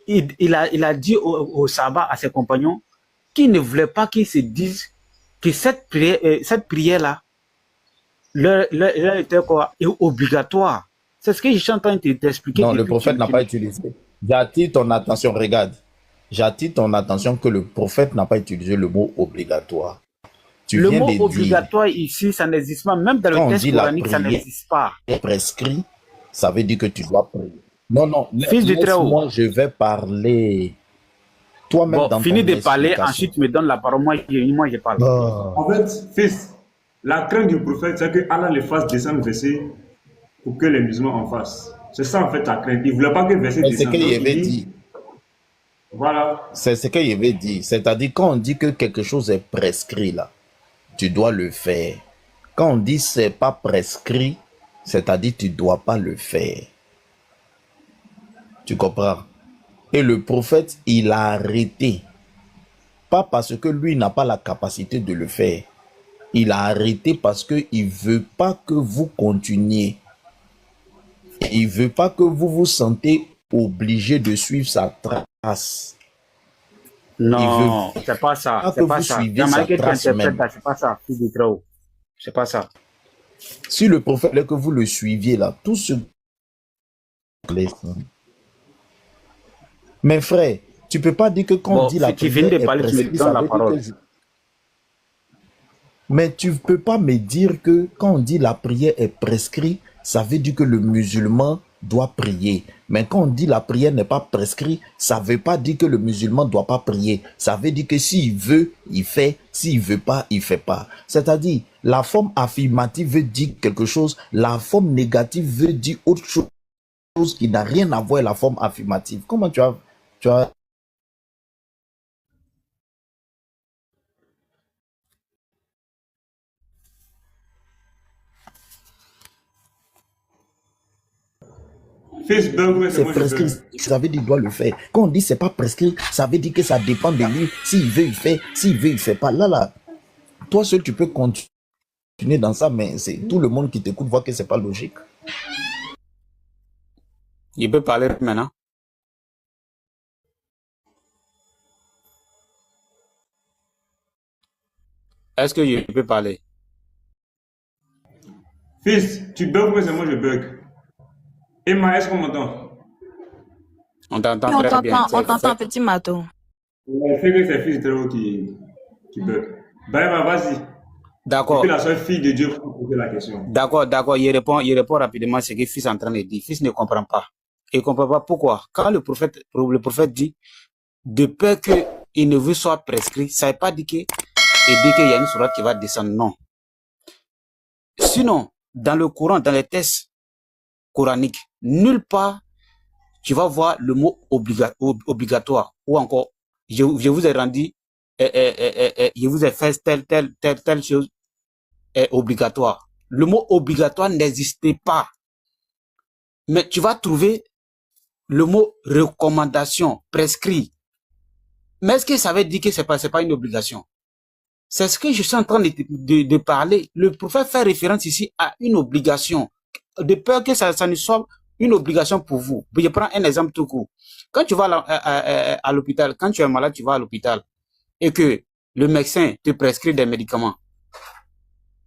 il a dit au sabbat, à ses compagnons, qu'il ne voulait pas qu'ils se disent que cette prière-là, leur était quoi? Obligatoire. C'est ce que je suis en train de t'expliquer. Non, le prophète n'a pas utilisé. J'attire ton attention, regarde. J'attire ton attention que le prophète n'a pas utilisé le mot obligatoire. Le mot obligatoire ici, ça n'existe pas. Même dans le texte coranique, ça n'existe pas. Prescrit, ça veut dire que tu dois prier. Non, Fils de Très-Haut. Moi, je vais parler. Toi-même, Bon, dans finis ton de parler, explication. ensuite tu me donnes la parole. Moi, je parle. En fait, fils, la crainte du prophète, c'est que Allah les fasse descendre verset pour que les musulmans en fassent. C'est ça en fait la crainte. Il ne voulait pas que le verset Mais c'est ce descende. qu'il Donc, avait il dit. dit, voilà. C'est ce qu'il avait dit. C'est-à-dire, quand on dit que quelque chose est prescrit, là, tu dois le faire. Quand on dit c'est pas prescrit, c'est-à-dire tu dois pas le faire. Tu comprends? Et le prophète, il a arrêté. Pas parce que lui n'a pas la capacité de le faire. Il a arrêté parce qu'il ne veut pas que vous continuiez. Il ne veut pas que vous vous sentez obligé de suivre sa trace. Non, c'est pas ça. C'est pas ça. C'est pas ça. C'est pas ça. Si le prophète voulait que vous le suiviez là, tout ce... Mais frère, tu peux pas dire que quand on dit la prière est prescrite, ça veut dire que... Mais tu peux pas me dire que quand on dit la prière est prescrite, ça veut dire que le musulman doit prier. Mais quand on dit la prière n'est pas prescrite, ça veut pas dire que le musulman doit pas prier. Ça veut dire que s'il veut, il fait. S'il veut pas, il fait pas. C'est-à-dire, la forme affirmative veut dire quelque chose, la forme négative veut dire autre chose qui n'a rien à voir avec la forme affirmative. Comment tu as... C'est prescrit, ça veut dire qu'il doit le faire. Quand on dit c'est pas prescrit, ça veut dire que ça dépend de lui. S'il veut, il fait. S'il veut, il fait pas. Là, toi seul, tu peux continuer dans ça, mais c'est tout le monde qui t'écoute voit que c'est pas logique. Il peut parler maintenant. Est-ce que je peux parler? Fils, tu bugs ou c'est moi je bug? Emma, est-ce qu'on m'entend? On t'entend très bien. On t'entend, petit Mato. Il fait que c'est fils de Théo qui bug. Bah, vas-y. D'accord. Tu es la seule fille de Dieu pour poser la question. D'accord. Il répond rapidement à ce que le fils est en train de dire. Le fils ne comprend pas. Il ne comprend pas pourquoi. Quand le prophète dit, de peur qu'il ne vous soit prescrit, ça ne veut pas dire qu'il y a une sourate qui va descendre. Non. Sinon, dans le Coran, dans les textes coraniques, nulle part tu vas voir le mot obligatoire ou encore je vous ai rendu je vous ai fait telle chose obligatoire. Le mot obligatoire n'existait pas. Mais tu vas trouver le mot recommandation, prescrit. Mais est-ce que ça veut dire que c'est pas une obligation? C'est ce que je suis en train de parler. Le prophète fait référence ici à une obligation. De peur que ça ne soit une obligation pour vous. Je prends un exemple tout court. Quand tu vas à l'hôpital, quand tu es malade, tu vas à l'hôpital et que le médecin te prescrit des médicaments,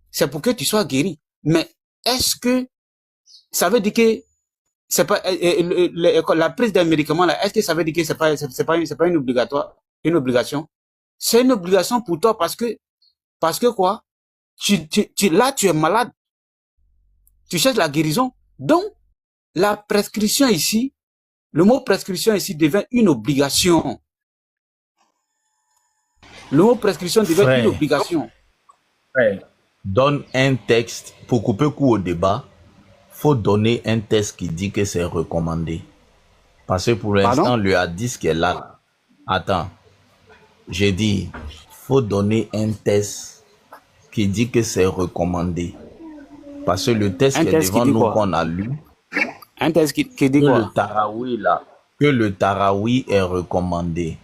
c'est pour que tu sois guéri. Mais est-ce que ça veut dire que c'est pas la prise des médicaments là? Est-ce que ça veut dire que c'est pas une obligation? C'est une obligation pour toi parce que quoi? Là tu es malade. Tu cherches la guérison. Donc la prescription ici, le mot prescription ici devient une obligation. Le mot prescription devient une obligation. Donne un texte pour couper court au débat. Faut donner un texte qui dit que c'est recommandé. Parce que pour l'instant, le hadith qui est là. Attends. J'ai dit, faut donner un texte qui dit que c'est recommandé. Parce que le texte qui est devant nous qu'on a lu. Un texte qui dit quoi? Que le Taraoui est recommandé.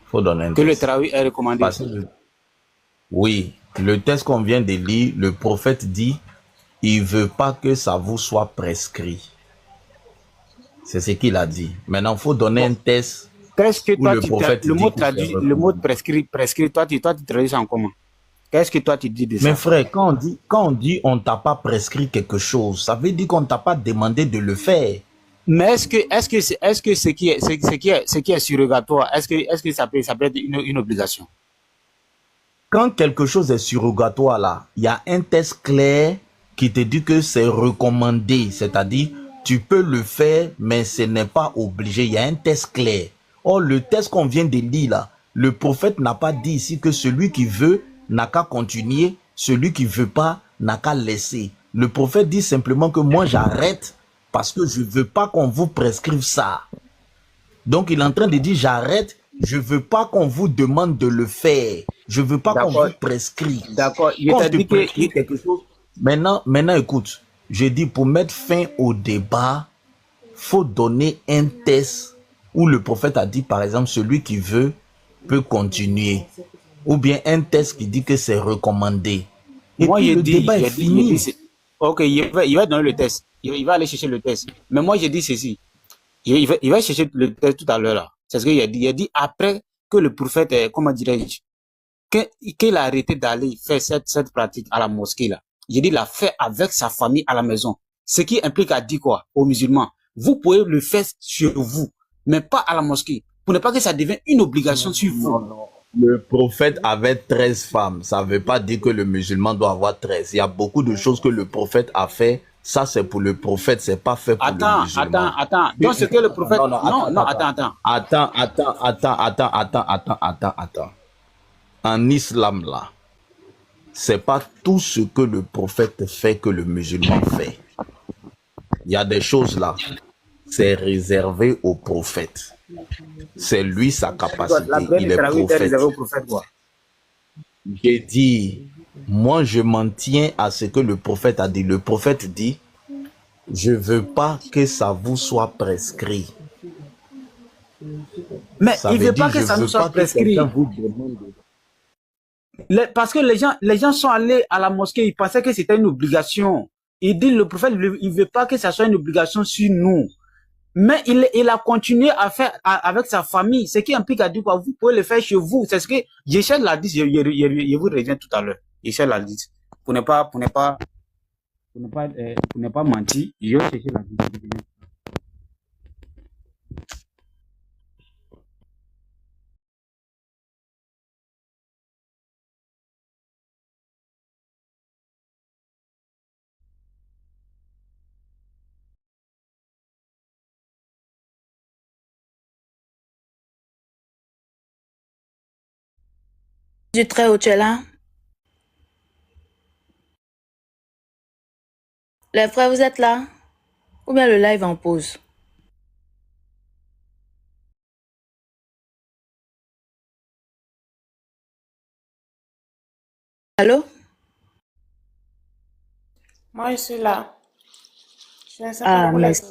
Faut donner un texte. Que le Taraoui est recommandé. Oui, le texte qu'on vient de lire, le prophète dit, il veut pas que ça vous soit prescrit. C'est ce qu'il a dit. Maintenant, faut donner un texte. Qu'est-ce que toi, le mot prescrit, toi, tu traduis ça en comment? Qu'est-ce que toi tu dis de ça? Mais frère, quand on dit on t'a pas prescrit quelque chose, ça veut dire qu'on t'a pas demandé de le faire. Mais est-ce que ce qui est surrogatoire, est-ce que ça peut être une obligation? Quand quelque chose est surrogatoire là, il y a un texte clair qui te dit que c'est recommandé, c'est-à-dire tu peux le faire, mais ce n'est pas obligé. Il y a un texte clair. Or, le texte qu'on vient de lire là, le prophète n'a pas dit ici que celui qui veut n'a qu'à continuer, celui qui veut pas n'a qu'à laisser. Le prophète dit simplement que moi j'arrête parce que je veux pas qu'on vous prescrive ça. Donc il est en train de dire j'arrête, je veux pas qu'on vous demande de le faire. Je veux pas qu'on vous prescrive. D'accord. Quand je te prescris quelque chose, maintenant écoute, je dis pour mettre fin au débat, faut donner un test où le prophète a dit par exemple celui qui veut peut continuer, ou bien un test qui dit que c'est recommandé. Et moi, puis le débat est fini. Ok, il va donner le test. Il va aller chercher le test. Mais moi, j'ai dit ceci. Il va chercher le test tout à l'heure là. C'est ce qu'il a dit. Il a dit après que le prophète, comment dirais-je, qu'il a arrêté d'aller faire cette pratique à la mosquée là. J'ai dit, il l'a fait avec sa famille à la maison. Ce qui implique à dire quoi aux musulmans? Vous pouvez le faire sur vous, mais pas à la mosquée. Pour ne pas que ça devienne une obligation sur vous. Non. Le prophète avait 13 femmes. Ça ne veut pas dire que le musulman doit avoir 13. Il y a beaucoup de choses que le prophète a fait. Ça, c'est pour le prophète, c'est pas fait pour le musulman. Attends. Donc, ce que le prophète... Attends. En islam, là, c'est pas tout ce que le prophète fait que le musulman fait. Il y a des choses là, c'est réservé au prophète. C'est lui sa capacité, il est prophète. J'ai dit, moi je m'en tiens à ce que le prophète a dit. Le prophète dit, je veux pas que ça vous soit prescrit. Mais il veut pas que ça nous soit prescrit. Parce que les gens sont allés à la mosquée, ils pensaient que c'était une obligation. Il dit, le prophète, il veut pas que ça soit une obligation sur nous. Mais il a continué à faire avec sa famille, ce qui implique à dire quoi, vous pouvez le faire chez vous. C'est ce que Yeshel l'a dit, je vous reviens tout à l'heure. Yeshel l'a dit. Pour ne pas mentir, Yeshel l'a dit. Du Très-Haut, tu es là? Les frères, vous êtes là? Ou bien le live en pause? Allô? Moi, je suis là. Je ne sais pas pour merci.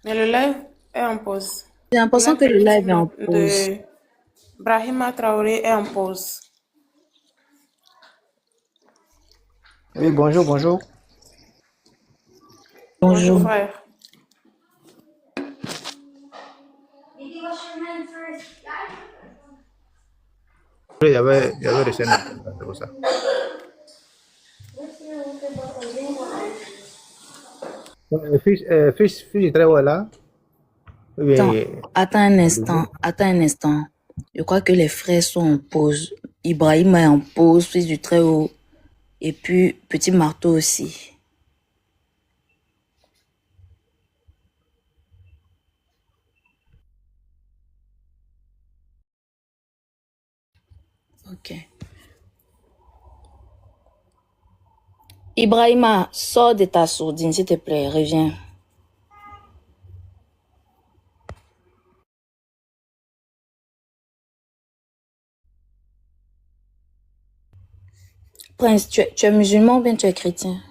Mais le live est en pause. J'ai l'impression que le live est en pause. Brahima Traoré est en pause. Oui, bonjour. Bonjour, frère. Il y avait des scènes, c'est pour ça. Fils du Très-Haut est là. Oui. Attends un instant. Je crois que les frères sont en pause. Ibrahim est en pause, fils du Très-Haut. Et puis, Petit Marteau aussi. Ok. Ibrahima, sors de ta sourdine, s'il te plaît, reviens. Prince, tu es musulman ou bien tu es chrétien?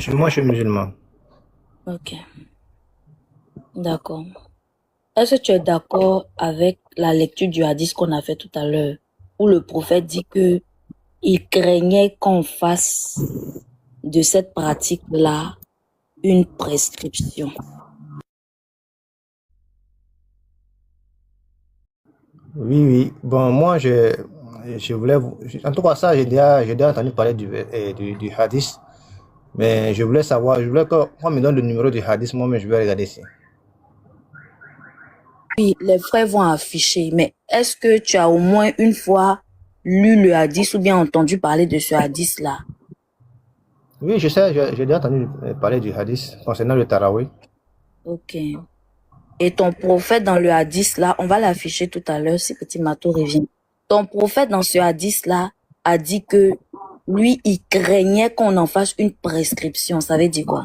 Moi, je suis musulman. Ok. D'accord. Est-ce que tu es d'accord avec la lecture du hadith qu'on a fait tout à l'heure, où le prophète dit que il craignait qu'on fasse de cette pratique-là une prescription? Oui. Bon, moi, je voulais... En tout cas, ça, j'ai déjà entendu parler du hadith. Mais je voulais qu'on me donne le numéro du hadith, moi-même, je vais regarder ici. Oui, les frères vont afficher. Mais est-ce que tu as au moins une fois lu le hadith ou bien entendu parler de ce hadith-là? Oui, je sais, j'ai déjà entendu parler du hadith concernant le Tarawih. Ok. Et ton prophète dans le hadith là, on va l'afficher tout à l'heure si Petit Mato revient. Ton prophète dans ce hadith là a dit que lui, il craignait qu'on en fasse une prescription. Ça veut dire quoi?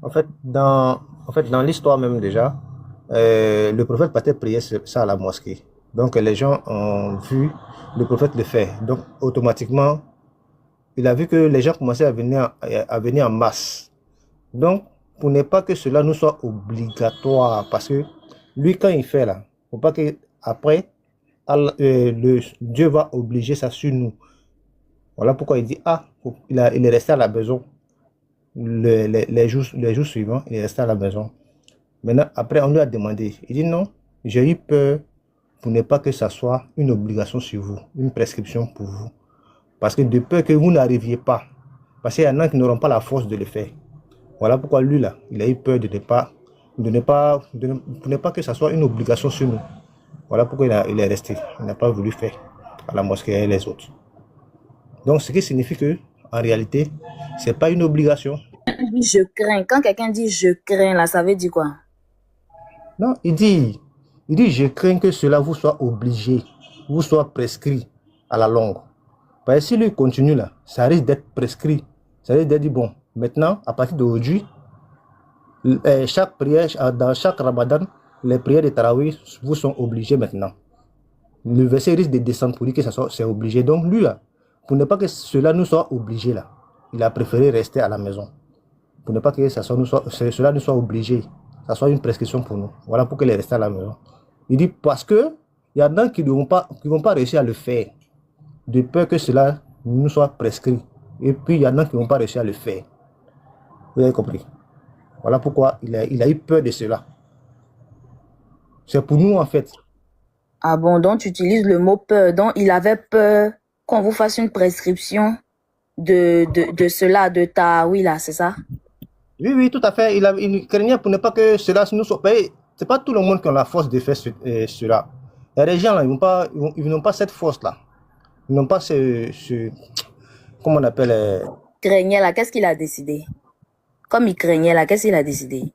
En fait, dans l'histoire même déjà, le prophète partait prier ça à la mosquée. Donc les gens ont vu le prophète le faire. Donc automatiquement, il a vu que les gens commençaient à venir en masse. Donc, pour ne pas que cela nous soit obligatoire, parce que lui, quand il fait là, faut pas que après, Dieu va obliger ça sur nous. Voilà pourquoi il dit, il est resté à la maison. Les jours suivants, il est resté à la maison. Maintenant, après, on lui a demandé. Il dit non, j'ai eu peur pour ne pas que ça soit une obligation sur vous, une prescription pour vous. Parce que de peur que vous n'arriviez pas. Parce qu'il y en a qui n'auront pas la force de le faire. Voilà pourquoi lui, là, il a eu peur pour ne pas que ça soit une obligation sur nous. Voilà pourquoi il est resté. Il n'a pas voulu faire à la mosquée et les autres. Donc, ce qui signifie que, en réalité, c'est pas une obligation. Je crains. Quand quelqu'un dit je crains, là, ça veut dire quoi? Non, il dit, je crains que cela vous soit obligé, vous soit prescrit à la longue. Parce que si lui continue là, ça risque d'être prescrit. Ça risque d'être dit, bon, maintenant, à partir d'aujourd'hui, chaque prière, dans chaque Ramadan, les prières de Tarawih vous sont obligées maintenant. Le verset risque de descendre pour dire que c'est obligé. Donc lui là, pour ne pas que cela nous soit obligé là, il a préféré rester à la maison. Pour ne pas que cela nous soit obligé, ça soit une prescription pour nous. Voilà pourquoi il est resté à la maison. Il dit parce que il y en a qui ne vont pas réussir à le faire, de peur que cela nous soit prescrit. Et puis il y en a qui ne vont pas réussir à le faire. Vous avez compris? Voilà pourquoi il a eu peur de cela. C'est pour nous en fait. Ah bon, donc tu utilises le mot peur. Donc il avait peur qu'on vous fasse une prescription de cela, de Tarawih là, c'est ça? Oui, tout à fait. Il craignait pour ne pas que cela nous soit payé. Ce n'est pas tout le monde qui a la force de faire cela. Les gens là, ils n'ont pas cette force-là. Ils n'ont pas comment on appelle craignait là, qu'est-ce qu'il a décidé? Comme il craignait là, qu'est-ce qu'il a décidé?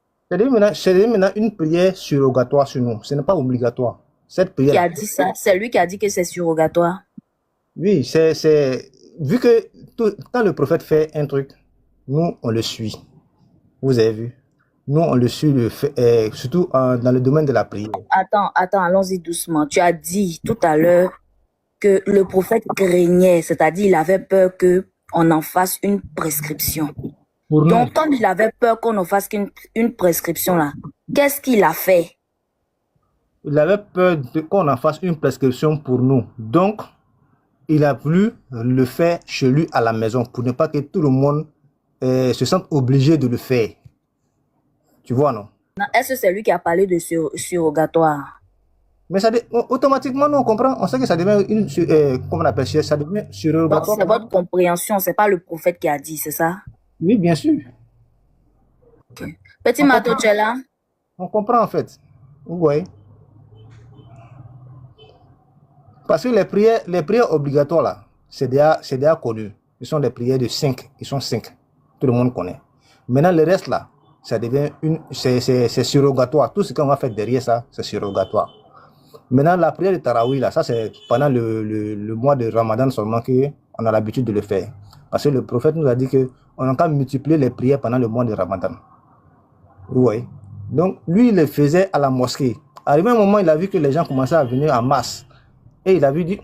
C'est maintenant une prière surrogatoire sur nous. Ce n'est pas obligatoire. Cette prière. Qui a dit ça? C'est lui qui a dit que c'est surrogatoire. Oui, vu que quand le prophète fait un truc, nous on le suit. Vous avez vu? Nous on le suit, surtout dans le domaine de la prière. Attends, allons-y doucement. Tu as dit tout à l'heure que le prophète craignait, c'est-à-dire il avait peur qu'on en fasse une prescription. Donc, quand il avait peur qu'on en fasse une prescription là, qu'est-ce qu'il a fait? Il avait peur qu'on en fasse une prescription pour nous. Donc, il a voulu le faire chez lui à la maison pour ne pas que tout le monde se sente obligé de le faire. Tu vois, non? Est-ce que c'est lui qui a parlé de surrogatoire? Mais automatiquement, nous on comprend. On sait que ça devient comment on appelle ça? Ça devient surrogatoire. C'est votre compréhension, c'est pas le prophète qui a dit, c'est ça? Oui, bien sûr. Okay. Petit Mato, tu es là? On comprend en fait. Oui. Parce que les prières obligatoires là, c'est déjà connu. Ils sont des prières de 5. Ils sont 5. Tout le monde connaît. Maintenant, le reste là, ça devient c'est surrogatoire. Tout ce qu'on va faire derrière ça, c'est surrogatoire. Maintenant, la prière de Tarawih là, ça c'est pendant le mois de Ramadan seulement qu'on a l'habitude de le faire. Parce que le prophète nous a dit qu'on a qu'à multiplier les prières pendant le mois de Ramadan. Oui. Donc, lui, il le faisait à la mosquée. Arrivé un moment, il a vu que les gens commençaient à venir en masse. Et il avait dit,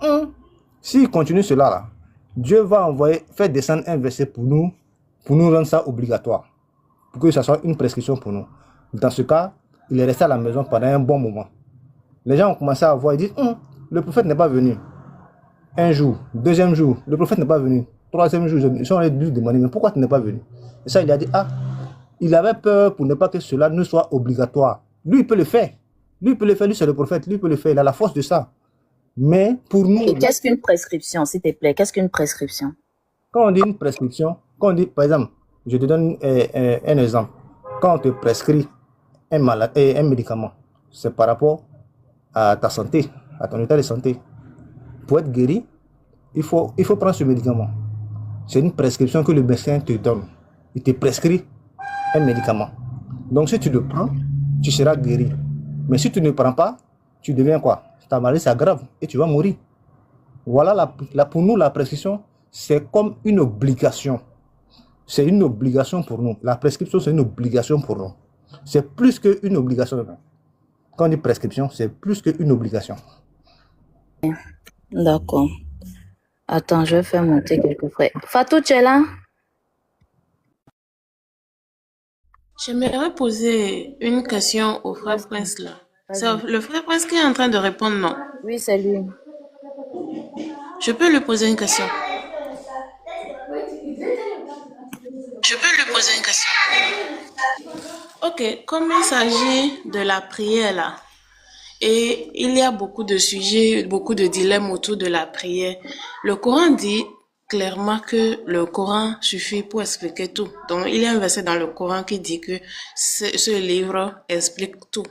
s'il continue cela là, Dieu va faire descendre un verset pour nous rendre ça obligatoire. Pour que ça soit une prescription pour nous. Dans ce cas, il est resté à la maison pendant un bon moment. Les gens ont commencé à voir, ils disent, le prophète n'est pas venu. Un jour, deuxième jour, le prophète n'est pas venu. Troisième jour, ils sont allés lui demander, mais pourquoi tu n'es pas venu? Et ça, il a dit, il avait peur pour ne pas que cela ne soit obligatoire. Lui, il peut le faire. Lui, il peut le faire, lui, c'est le prophète. Lui, il peut le faire, il a la force de ça. Mais pour nous... Et qu'est-ce qu'une prescription, s'il te plaît? Qu'est-ce qu'une prescription? Quand on dit une prescription, quand on dit, par exemple, je te donne un exemple. Quand on te prescrit un médicament, c'est par rapport à ta santé, à ton état de santé. Pour être guéri, il faut prendre ce médicament. c'est une prescription que le médecin te donne. Il te prescrit un médicament. Donc si tu le prends, tu seras guéri. Mais si tu ne prends pas, tu deviens quoi? Ta maladie s'aggrave et tu vas mourir. Voilà, pour nous, la prescription, c'est comme une obligation. C'est une obligation pour nous. La prescription, c'est une obligation pour nous. C'est plus qu'une obligation. Quand on dit prescription, c'est plus qu'une obligation. D'accord. Attends, je vais faire monter quelques frais. Fatou, tu es là? J'aimerais poser une question au frère Prince là. C'est le frère Prince qui est en train de répondre, non? Oui, c'est lui. Je peux lui poser une question. Ok, comme il s'agit de la prière là, et il y a beaucoup de sujets, beaucoup de dilemmes autour de la prière, le Coran dit clairement que le Coran suffit pour expliquer tout. Donc, il y a un verset dans le Coran qui dit que ce livre explique tout.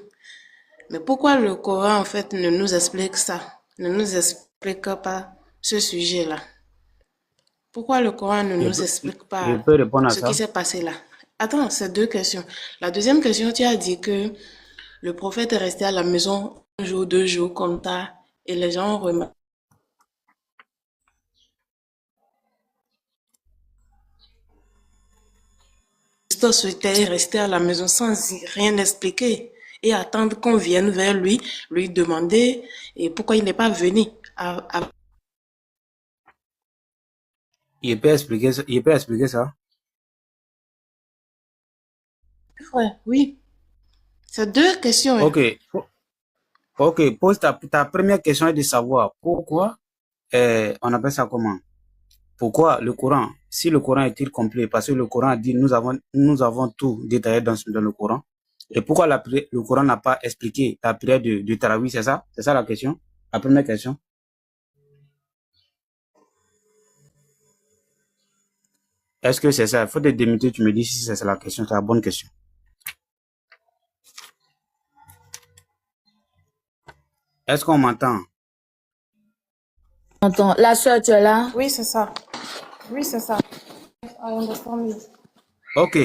Mais pourquoi le Coran, en fait, ne nous explique ça, ne nous explique pas ce sujet-là? Pourquoi le Coran ne nous explique Je pas peux répondre à ce ça. qui s'est passé là? Attends, c'est deux questions. La deuxième question, tu as dit que le prophète est resté à la maison un jour, 2 jours, comme ça, et les gens ont remarqué. Christos souhaitait rester à la maison sans rien expliquer et attendre qu'on vienne vers lui, lui demander et pourquoi il n'est pas venu. Il peut expliquer ça. Il peut expliquer ça. Ouais, oui. C'est deux questions. Ok. Ok. Pose ta première question est de savoir pourquoi, on appelle ça comment? Pourquoi le Coran, si le Coran est-il complet? Parce que le Coran dit, nous avons tout détaillé dans le Coran. Et pourquoi le Coran n'a pas expliqué la prière de Tarawih, c'est ça? C'est ça la question? La première question? Est-ce que c'est ça? Il faut te démuter, tu me dis si c'est la question, c'est la bonne question. Est-ce qu'on m'entend? La soeur, tu es là? Oui, c'est ça. Oui, c'est ça. I understand you. Ok.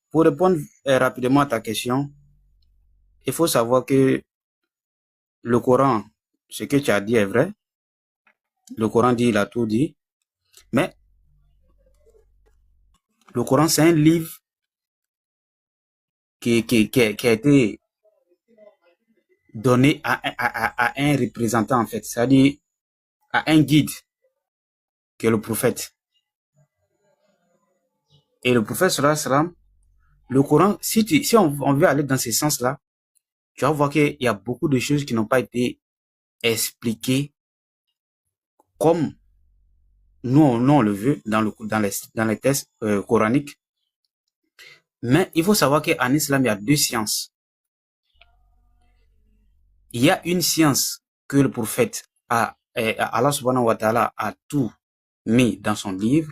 Pour répondre rapidement à ta question, il faut savoir que le Coran, ce que tu as dit est vrai. Le Coran dit, il a tout dit. Mais le Coran, c'est un livre qui a été donné à un représentant, en fait. C'est-à-dire à un guide, qui est le prophète. Et le prophète, sallallahu alayhi wa sallam, le Coran, si on veut aller dans ce sens-là, tu vas voir qu'il y a beaucoup de choses qui n'ont pas été expliquées comme nous on le veut dans les textes coraniques. Mais il faut savoir qu'en islam, il y a deux sciences. Il y a une science que le prophète Allah subhanahu wa ta'ala a tout mis dans son livre.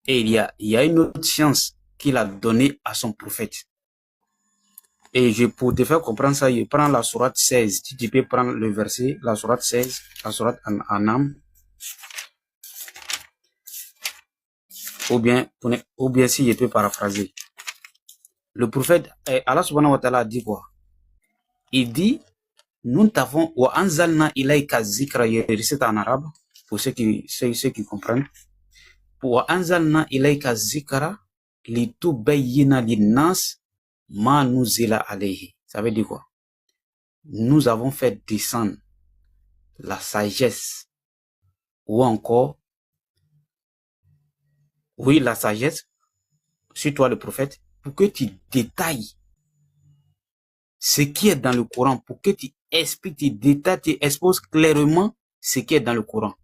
Et il y a une autre science qu'il a donnée à son prophète. Et pour te faire comprendre ça, je prends la sourate 16. Si tu peux prendre le verset, la sourate 16, la sourate An'am. Ou bien si je peux paraphraser. Le prophète, Allah subhanahu wa ta'ala dit quoi? Il dit, nous t'avons, wa anzalna ilayka zikra, c'est en arabe, pour ceux qui comprennent. Wa anzalna ilayka zikra, litubayyina linnas ma nuzila alayhi. Ça veut dire quoi? Nous avons fait descendre la sagesse, ou encore, oui, la sagesse, sur toi le prophète, pour que tu détailles ce qui est dans le Coran, pour que tu expliques, tu détailles, tu exposes clairement ce qui est dans le Coran.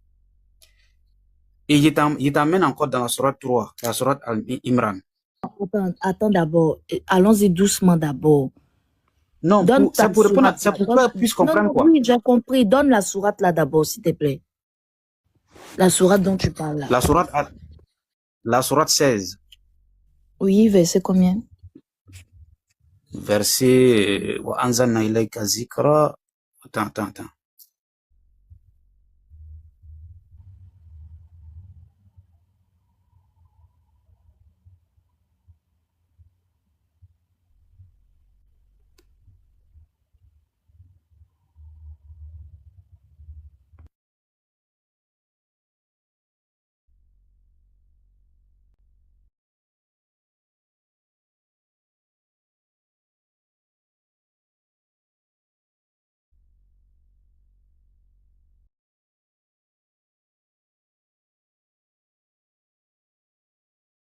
Et il t'amène encore dans la sourate 3, la sourate Al-Imran. Attends d'abord, allons-y doucement d'abord. Non, c'est pour répondre, c'est pour que tu puisses comprendre quoi. Oui, j'ai compris. Donne la sourate là d'abord, s'il te plaît. La sourate dont tu parles là. La sourate 16. Oui, verset combien? Verset wa anzalna ilayka zikra. Attends.